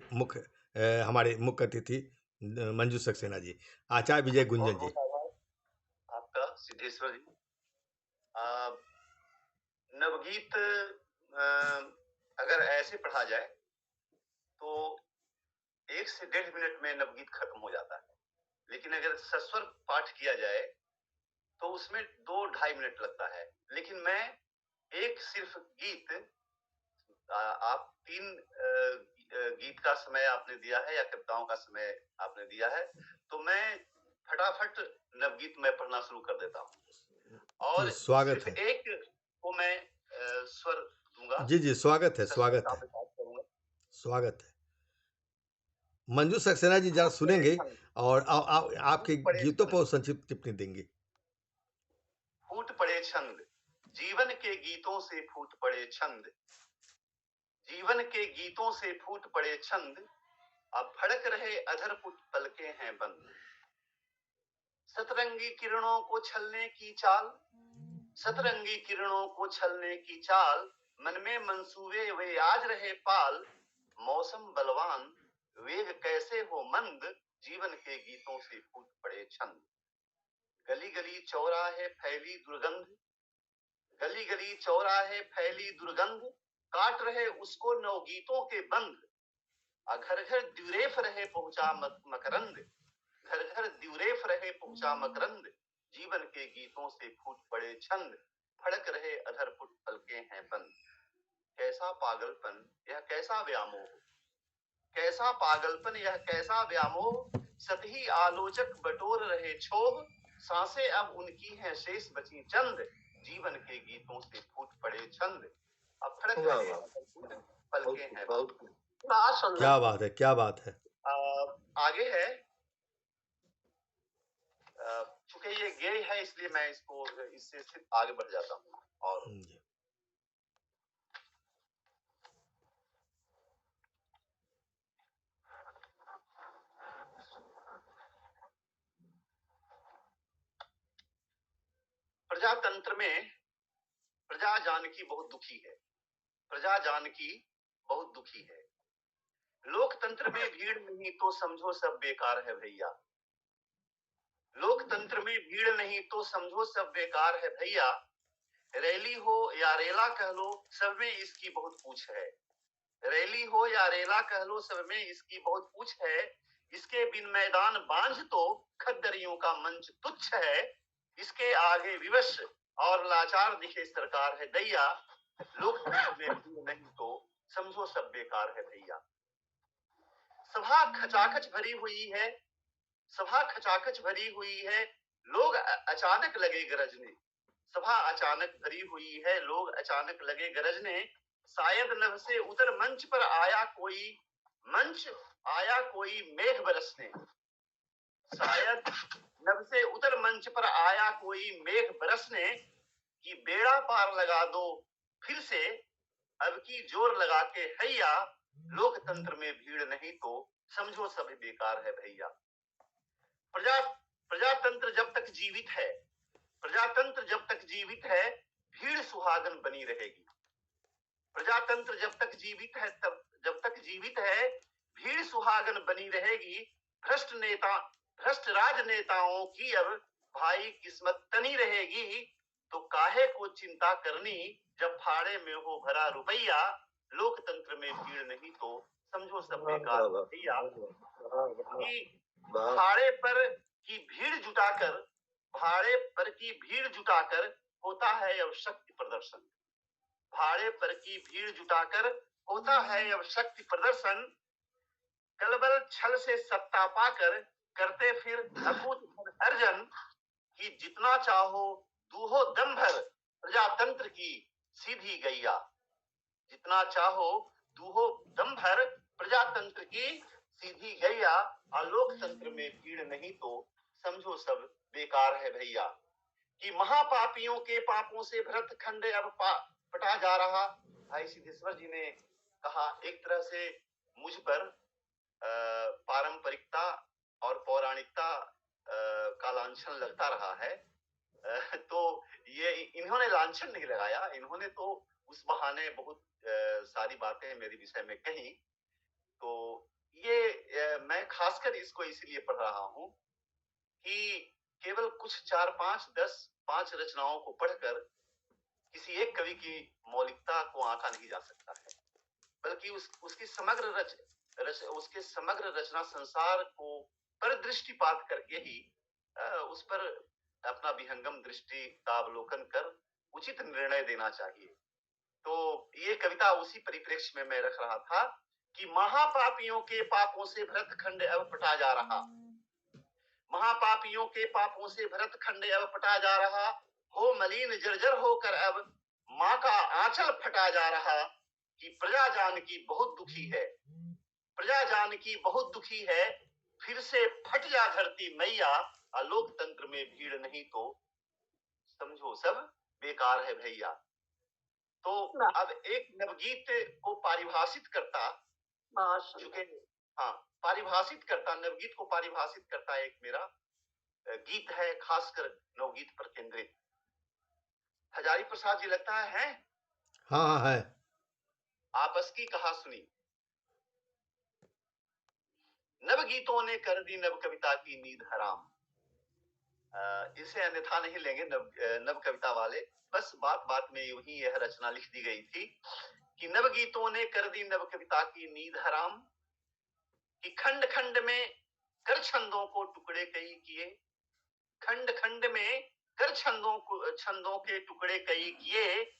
A: हमारे मुख्य अतिथि मंजू सक्सेना जी। आचार्य विजय गुंजन जी।
H: आपका सिद्धेश्वर जी। नवगीत अगर ऐसे पढ़ा जाए तो 1 से 1.5 मिनट में नवगीत खत्म हो जाता है, लेकिन अगर सस्वर पाठ किया जाए तो उसमें 2-2.5 मिनट लगता है। लेकिन मैं एक सिर्फ गीत, आप 3 गीत का समय आपने दिया है या कविताओं का समय आपने दिया है, तो मैं फटाफट नवगीत में पढ़ना शुरू कर देता हूँ और
A: स्वागत
H: सिर्फ
A: है।
H: एक को मैं स्वर दूंगा।
A: जी जी, स्वागत है, स्वागत है, स्वागत है। मंजू सक्सेना जी जरा सुनेंगे और आपके गीतों पर संक्षिप्त टिप्पणी देंगे।
H: फूट पड़े छंद, जीवन के गीतों से फूट पड़े छंद, जीवन के गीतों से फूट पड़े छंद, अब फड़क रहे अधर पुट पलके हैं बंद। सतरंगी किरणों को छलने की चाल, सतरंगी किरणों को छलने की चाल, मन में मंसूबे वे आज रहे पाल। मौसम बलवान, वेग कैसे हो मंद, जीवन के गीतों से फूट पड़े छंद। गली गली चौराहे फैली दुर्गंध, गली गली चौराहे फैली दुर्गंध, काट रहे उसको नवगीतों के बंद। घर घर द्युरेफ रहे पहुंचा मकरंद, घर घर द्युरेफ रहे पहुंचा मकरंद, जीवन के गीतों से फूट पड़े छंद, फड़क रहे अधर पुट पलके हैं बंद। कैसा पागलपन यह कैसा व्यामोह, कैसा पागलपन यह कैसा व्यामोह, सतही आलोचक बटोर रहे छोह, सांसें अब उनकी हैं शेष बची चंद, जीवन के गीतों से फूट पड़े छंद, अब फड़क रहे पलके हैं बंद।
A: क्या बात है, क्या बात है।
H: आगे है, चूंकि ये गेय है इसलिए मैं इसको इससे सिर्फ आगे बढ़ जाता हूँ। और प्रजातंत्र में प्रजा जानकी बहुत दुखी है, प्रजा जानकी बहुत दुखी है। लोकतंत्र में भीड़ नहीं तो समझो सब बेकार है भैया। लोकतंत्र में भीड़ नहीं तो समझो सब बेकार है भैया। रैली हो या रेला कह लो, सब में इसकी बहुत पूछ है। रैली हो या रेला कह लो, सब में इसकी बहुत पूछ है। इसके बिन मैदान बांझ तो खद्दरियों का मंच तुच्छ है। इसके आगे विवश और लाचार दिखे सरकार है दैया। लोकतंत्र में भीड़ नहीं तो समझो सब बेकार है भैया। सभा खचाखच भरी हुई है, सभा खचाखच भरी हुई है, लोग अचानक लगे गरजने। सभा अचानक भरी हुई है, लोग अचानक लगे गरजने। शायद नभ से उतर मंच पर आया कोई मेघ बरसने। शायद नभ से उतर मंच पर आया कोई मेघ बरसने। कि बेड़ा पार लगा दो फिर से, अब की जोर लगा के हैया। लोकतंत्र में भीड़ नहीं तो समझो सब बेकार है भैया। प्रजातंत्र जब तक जीवित है, प्रजातंत्र जब तक जीवित है, भीड़ सुहागन बनी रहेगी। प्रजातंत्र जब तक जीवित है, जब तक जीवित है, भीड़ सुहागन बनी रहेगी। भ्रष्ट राजनेताओं की अब भाई किस्मत तनी रहेगी। तो काहे को चिंता करनी जब फाड़े में हो भरा रुपया। लोकतंत्र में भीड़ नहीं तो समझो सब बेकार है भैया। भाड़े पर की भीड़ जुटाकर, भाड़े पर की भीड़ जुटाकर होता है अब शक्ति प्रदर्शन। भाड़े पर की भीड़ जुटाकर होता है अब शक्ति प्रदर्शन। कलबल छल से सत्ता पाकर करते फिर अकूत अर्जन। कि जितना चाहो दूहो दम भर प्रजातंत्र की सीधी गैया। जितना चाहो दूहो दम भर प्रजातंत्र की सीधी गैया। लोकतंत्र में भीड़ नहीं तो समझो सब बेकार है भैया। कि महापापियों के पापों से भरत खंड अब पटा जा रहा। भाई सिद्धेश्वर जी ने कहा, एक तरह से मुझ पर पारंपरिकता और पौराणिकता का लांछन लगता रहा है। तो ये इन्होंने लांछन नहीं लगाया, इन्होंने तो उस बहाने बहुत सारी बातें मेरे विषय में कही। तो ये मैं खासकर इसको इसलिए पढ़ रहा हूं कि केवल कुछ 4, 5, 10, 5 रचनाओं को पढ़कर किसी एक कवि की मौलिकता को आंका नहीं जा सकता है, बल्कि उसकी उसके समग्र रचना संसार को पर दृष्टिपात करके ही उस पर अपना विहंगम दृष्टि का अवलोकन कर उचित निर्णय देना चाहिए। तो ये कविता उसी परिप्रेक्ष्य में मैं रख रहा था कि महापापियों के पापों से भरत खंड अब पटा जा रहा। महापापियों के पापों से भरत खंड अब पटा जा रहा। हो मलिन जर्जर होकर अब माँ का आंचल फटा जा रहा। कि प्रजा जान की बहुत दुखी है, प्रजा जान की बहुत दुखी है, फिर से फट जा धरती मैया। लोकतंत्र में भीड़ नहीं तो समझो सब बेकार है भैया। तो अब एक नवगीत को पारिभाषित करता, पारिभाषित करता, नवगीत को पारिभाषित करता एक मेरा गीत है, खासकर नवगीत पर केंद्रित। हजारी प्रसाद जी लगता है?
A: हाँ है।
H: आपस की कहा सुनी, नव गीतों ने कर दी नव कविता की नींद हराम। इसे अन्यथा नहीं लेंगे नव कविता वाले, बस बात बात में यूं ही यह रचना लिख दी गई थी कि नव गीतों ने कर दी नव कविता की नींद हराम। कि खंड खंड में कर छंदों को टुकड़े कई किए, खंड खंड में कर छंदों के टुकड़े कई किए।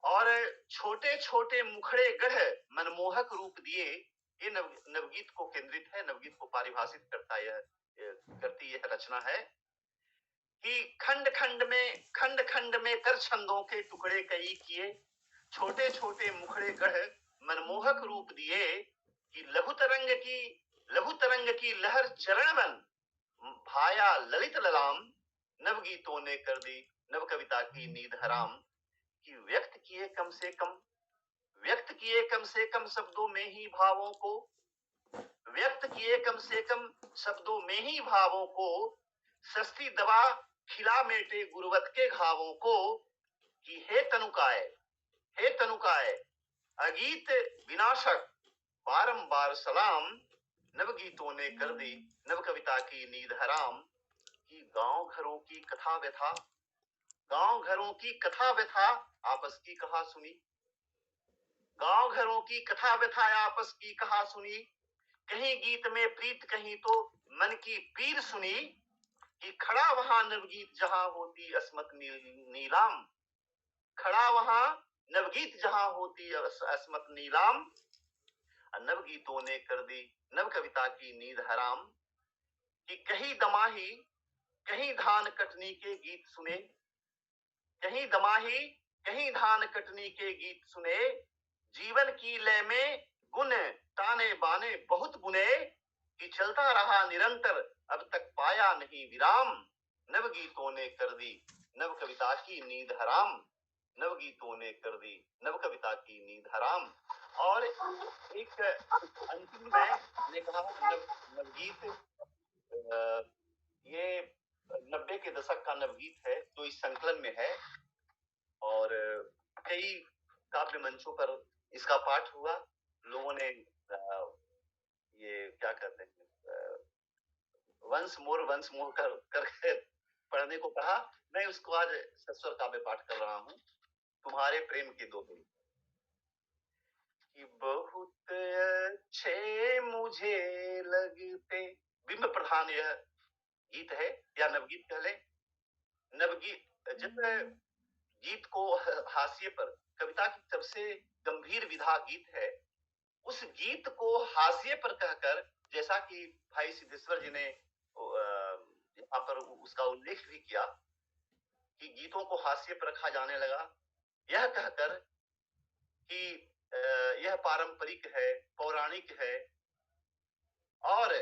H: और छोटे छोटे मुखड़े गढ़ मनमोहक रूप दिए। ये नवगीत को केंद्रित है, नवगीत को पारिभाषित करती यह रचना है कि खंड खंड में कर छंदों के टुकड़े कई किए। छोटे छोटे मुखड़े गढ़ मनमोहक रूप दिए। कि लघु तरंग की लहर चरण बन भाया ललित ललाम। नवगीतों ने कर दी नव कविता की नींद हराम। कि व्यक्त किए कम से कम शब्दों में ही भावों को, व्यक्त किए कम से कम शब्दों में ही भावों को। सस्ती दवा खिला मेटे गुर्बत के घावों को। कि हे तनुकाय अगीत विनाशक बारंबार सलाम, नव गीतों ने कर दी नव कविता की नींद हराम। कि गांव घरों की कथा व्यथा, गांव घरों की कथा व्यथा आपस की कहा सुनी। गांव घरों की कथा व्यथा आपस की कहा सुनी। कहीं गीत में प्रीत कहीं तो मन की पीर सुनी। कि खड़ा वहां नवगीत जहां होती अस्मत नीलाम। खड़ा वहां नवगीत जहां होती अस्मत नीलाम। नव गीतों ने कर दी नव कविता की नींद हराम। कि कहीं दमाही कहीं धान कटनी के गीत सुने। कहीं दमाही कहीं धान कटनी के गीत सुने। जीवन की लय में गुण ताने बाने बहुत बुने। कि चलता रहा निरंतर अब तक पाया नहीं विराम। नव गीतों ने कर दी नव कविता की नींद हराम। नव गीतों ने कर दी नव कविता की नींद हराम। और एक अंतिम में ने कहा नवगीत ये 90 के दशक का नवगीत है जो इस संकलन में है। और कई काव्य मंचों पर इसका पाठ हुआ। लोगों ने ये क्या कहते हैं वंस मोर करके पढ़ने को कहा। मैं उसको आज सस्वर काव्य पाठ कर रहा हूँ। तुम्हारे प्रेम के दो दिन। कि बहुत अच्छे मुझे लगते, बिंब प्रधान यह गीत है या नवगीत कह ले। नवगीत जब गीत को हास्य पर, कविता की सबसे गंभीर विधा गीत है, उस गीत को हास्य पर कहकर, जैसा कि भाई सिद्धेश्वर जी ने यहाँ पर उसका उल्लेख भी किया कि गीतों को हास्य पर रखा जाने लगा, यह कहकर कि यह पारंपरिक है, पौराणिक है और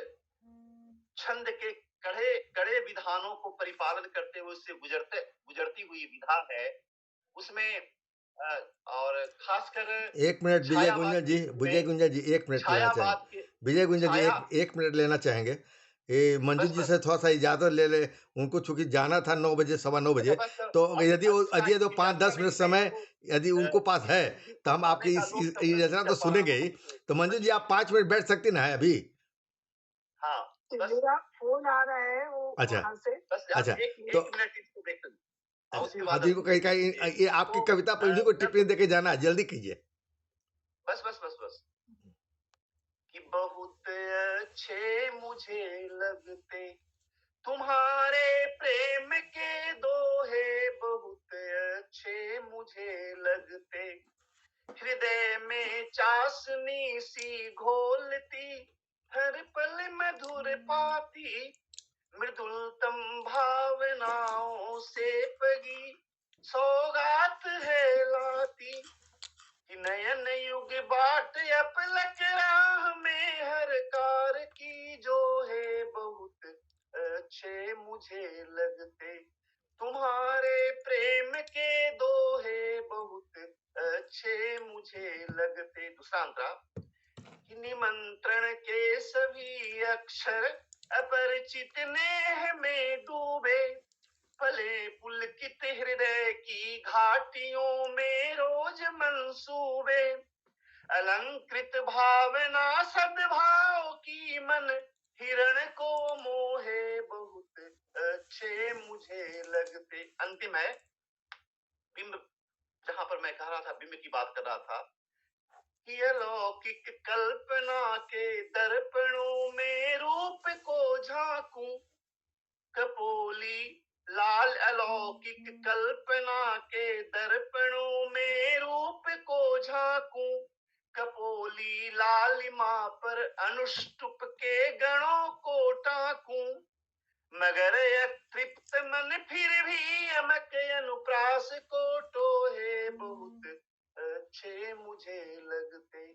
H: छंद के कड़े विधानों को परिपालन करते हुए उससे गुजरती हुई विधा है। उसमें और खासकर
A: 1 मिनट विजय गुंजन जी, 1 मिनट लेना चाहेंगे। विजय गुंजन जी एक मिनट लेना चाहेंगे। ये मंजू जी से थोड़ा सा इजाजत ले ले, उनको चूंकि जाना था 9 बजे, 9:15 बजे, तो यदि 5-10 मिनट समय यदि उनको पास है तो हम आपकी इस रचना तो सुनेंगे ही। तो मंजू जी आप 5 मिनट बैठ सकती ना है अभी?
B: हाँ, मेरा फोन आ रहा है वो वहां से।
A: अच्छा, तो को कहीं ये आपकी कविता पर इन्हीं को टिप्पणी देके जाना है, जल्दी कीजिए।
H: बस कि बहुत अच्छे मुझे लगते तुम्हारे प्रेम के दोहे, बहुत अच्छे मुझे लगते। हृदय में चाशनी सी घोलती, हर पल मधुर पाती, मृदुलतम भावनाओं से पगी सौगात है लाती। कि नयन युग बाट अपलक राह में हर कार की जो है, बहुत अच्छे मुझे लगते तुम्हारे प्रेम के दोहे, बहुत अच्छे मुझे लगते। दूसरा अंतरा कि निमंत्रण के सभी अक्षर अपरिचित नेह में डूबे, फले पुलकित हृदय की घाटियों में रोज मंसूबे, अलंकृत भावना सद्भाव की मन हिरण को मोहे, बहुत अच्छे मुझे लगते। अंतिम है बिंब, जहां पर मैं कह रहा था, बिंब की बात कर रहा था कि अलौकिक कल्पना के दर्पणों में रूप को झांकूं, कपोली लाल अलौकिक कल्पना के दर्पणों में रूप को झांकूं, कपोली लालिमा पर अनुष्टुप के गणों को टाकूं, मगर तृप्त मन फिर भी अमक अनुप्रास को टोहे, बहुत अच्छे मुझे लगते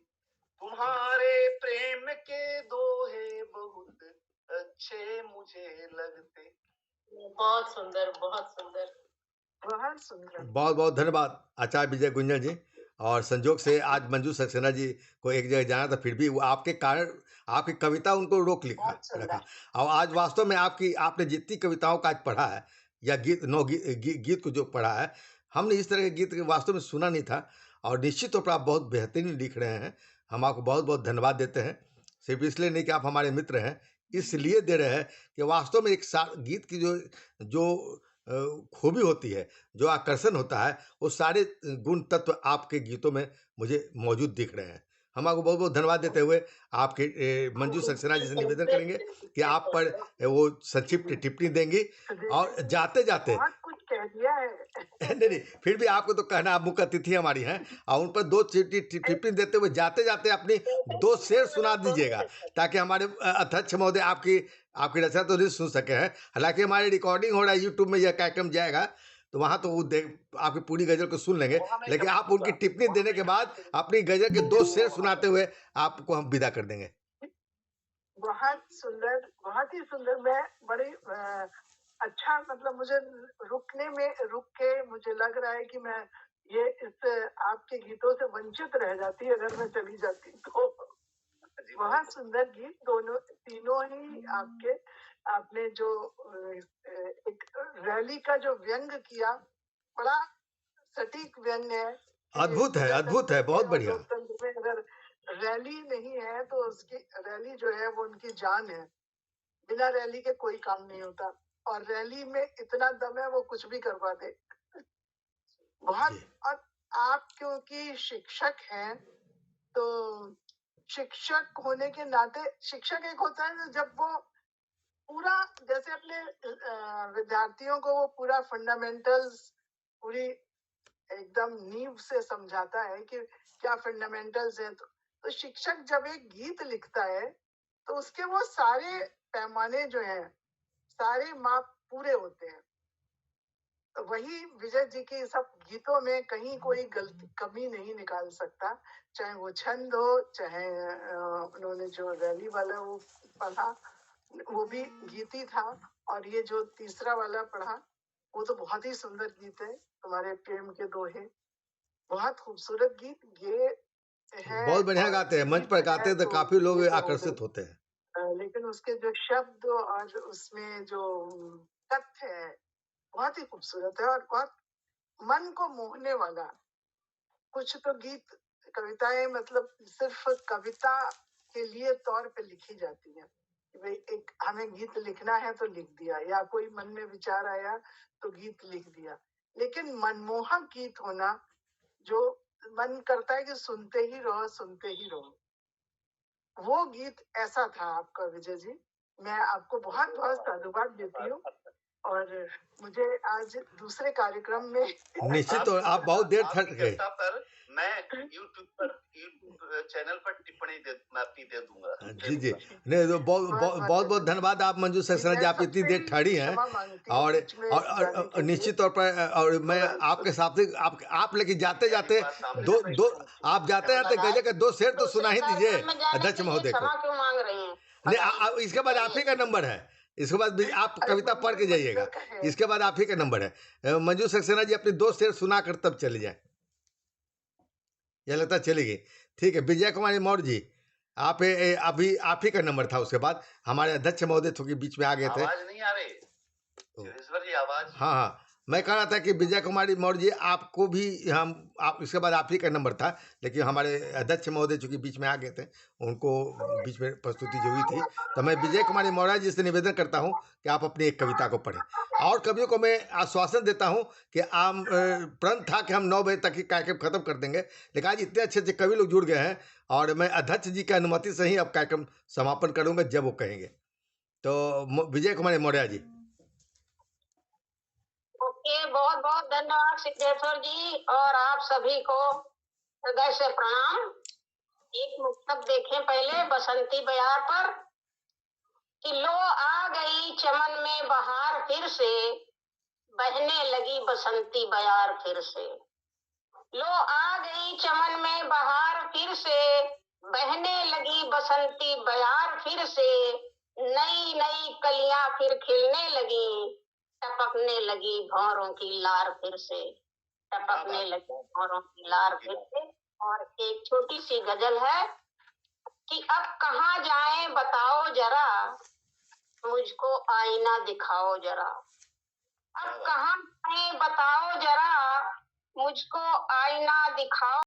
H: तुम्हारे प्रेम के दोहे, बहुत अच्छे मुझे लगते।
C: बहुत सुंदर, बहुत सुंदर,
B: बहुत सुंदर।
A: बहुत बहुत धन्यवाद आचार्य विजय गुंजन जी। और संजोग से आज मंजू सक्सेना जी को एक जगह जाना था, फिर भी वो आपके कारण आपकी कविता उनको रोक रखा। और आज वास्तव में आपने जितनी कविताओं का आज पढ़ा है या गीत को जो पढ़ा है, हमने इस तरह के गीत वास्तव में सुना नहीं था। और निश्चित तौर पर आप बहुत बेहतरीन लिख रहे हैं। हम आपको बहुत बहुत धन्यवाद देते हैं। सिर्फ इसलिए नहीं कि आप हमारे मित्र हैं, इसलिए दे रहे हैं कि वास्तव में एक गीत की जो जो खूबी होती है, जो आकर्षण होता है, वो सारे गुण तत्व आपके गीतों में मुझे मौजूद दिख रहे हैं। हम आपको बहुत बहुत धन्यवाद देते हुए आपके मंजू सक्सेना जी से निवेदन करेंगे कि आप पर वो संक्षिप्त टिप्पणी देंगी और जाते जाते
B: बहुत कुछ कह दिया है।
A: नहीं नहीं, फिर भी आपको तो कहना, आप मुख्य अतिथि हमारी हैं और उन पर 2 टिप्पणी देते हुए जाते जाते अपनी 2 शेर सुना दीजिएगा, ताकि हमारे अध्यक्ष महोदय आपकी रचना तो नहीं सुन सके हैं। हालांकि हमारी रिकॉर्डिंग हो रहा है, यूट्यूब में यह कार्यक्रम जाएगा, तो वहां तो वो आपकी पूरी गजल को सुन लेंगे, लेकिन आप उनकी टिप्पणी देने के बाद अपनी गजल के 2 शेर सुनाते हुए आपको हम विदा कर देंगे।
B: बहुत सुंदर, बहुत ही सुंदर। मैं बड़ी अच्छा, मतलब मुझे रुक के मुझे लग रहा है कि मैं ये इस आपके गीतों से वंचित रह जाती अगर मैं चली जाती तो। बहुत सुंदर गीत, तीनों ही आपने जो एक रैली का जो व्यंग किया, बड़ा सटीक व्यंग है।
A: अद्भुत है, बहुत बढ़िया।
B: लोकतंत्र में अगर रैली नहीं है तो उसकी रैली जो है वो उनकी जान है। बिना रैली के कोई काम नहीं होता, और रैली में इतना दम है वो कुछ भी करवा दे। बहुत। और आप क्योंकि शिक्षक हैं, तो शिक्षक होने के नाते, शिक्षक एक होता है जब वो पूरा, जैसे अपने विद्यार्थियों को वो पूरा फंडामेंटल्स पूरी एकदम नींव से समझाता है कि क्या फंडामेंटल्स हैं। तो शिक्षक जब एक गीत लिखता है तो उसके वो सारे पैमाने जो हैं, सारे माप पूरे होते हैं। तो वही विजय जी के सब गीतों में कहीं कोई कमी नहीं निकाल सकता, चाहे वो छंद हो, चाहे उन्होंने जो रैली वाला वो पढ़ा वो भी गीत ही था, और ये जो तीसरा वाला पढ़ा वो तो बहुत ही सुंदर गीत है, तुम्हारे प्रेम के दोहे। बहुत खूबसूरत गीत ये है।
A: बहुत बढ़िया गाते हैं, मंच पर गाते हैं तो काफी लोग आकर्षित होते हैं।
B: लेकिन उसके जो शब्द और उसमें जो तथ्य है बहुत ही खूबसूरत है और बहुत मन को मोहने वाला। कुछ तो गीत, कविताएं मतलब सिर्फ कविता के लिए तौर पे लिखी जाती है, भाई एक हमें गीत लिखना है तो लिख दिया, या कोई मन में विचार आया तो गीत लिख दिया। लेकिन मनमोहक गीत होना, जो मन करता है कि सुनते ही रहो, वो गीत ऐसा था आपका विजय जी। मैं आपको बहुत बहुत साधुवाद देती हूँ, और मुझे आज दूसरे कार्यक्रम में
A: निश्चित, तो आप बहुत देर थक गए।
H: मैं यूट्यूब चैनल पर टिप्पणी मैं अपनी दे दूंगा।
A: जी नहीं, तो बहुत धन्यवाद आप मंजू सक्सेना जी, आप इतनी देर ठहरी हैं, और निश्चित तौर पर, और मैं आपके साथ आप लेकिन जाते जाते दो आप जाते गजल के 2 शेर तो सुना ही दीजिए अध्यक्ष महोदय को। नहीं, इसके बाद आप ही का नंबर है, इसके बाद आप कविता पढ़ के जाइएगा, इसके बाद आप ही का नंबर है। मंजू सक्सेना जी अपनी 2 शेर सुना कर तब चले जाए, यह लगता चलेगी। ठीक है, विजय कुमारी मौर्य जी, अभी आप ही का नंबर था। उसके बाद हमारे अध्यक्ष महोदय थोड़ी बीच में आ गए थे।
H: आवाज नहीं आ रही सिद्धेश्वर जी, आवाज।
A: हाँ, मैं कह रहा था कि विजय कुमारी मौर्य जी, आपको भी इसके बाद आप ही का नंबर था, लेकिन हमारे अध्यक्ष महोदय चूंकि बीच में आ गए थे, उनको बीच में प्रस्तुति जो हुई थी, तो मैं विजय कुमारी मौर्य जी से निवेदन करता हूं कि आप अपनी एक कविता को पढ़ें। और कवियों को मैं आश्वासन देता हूं कि प्रण था कि हम 9 बजे तक ही कार्यक्रम खत्म कर देंगे, लेकिन आज इतने अच्छे कवि लोग जुड़ गए हैं, और मैं अध्यक्ष जी की अनुमति से ही अब कार्यक्रम समापन करूंगा जब वो कहेंगे। तो विजय कुमारी मौर्य जी।
I: बहुत बहुत धन्यवाद सिद्धेश्वर जी, और आप सभी को हृदय से प्रणाम। एक मुक्तक देखें पहले बसंती बयार पर, कि लो आ गई चमन में बहार फिर से, बहने लगी बसंती बयार फिर से। लो आ गई चमन में बहार फिर से, बहने लगी बसंती बयार फिर से, नई नई कलियां फिर खिलने लगी, टपकने लगी भौरों की लार फिर से, टपकने लगी भौरों की लार फिर से। और एक छोटी सी गजल है कि अब कहाँ जाएं बताओ जरा, मुझको आईना दिखाओ जरा। अब कहाँ जाएं बताओ जरा, मुझको आईना दिखाओ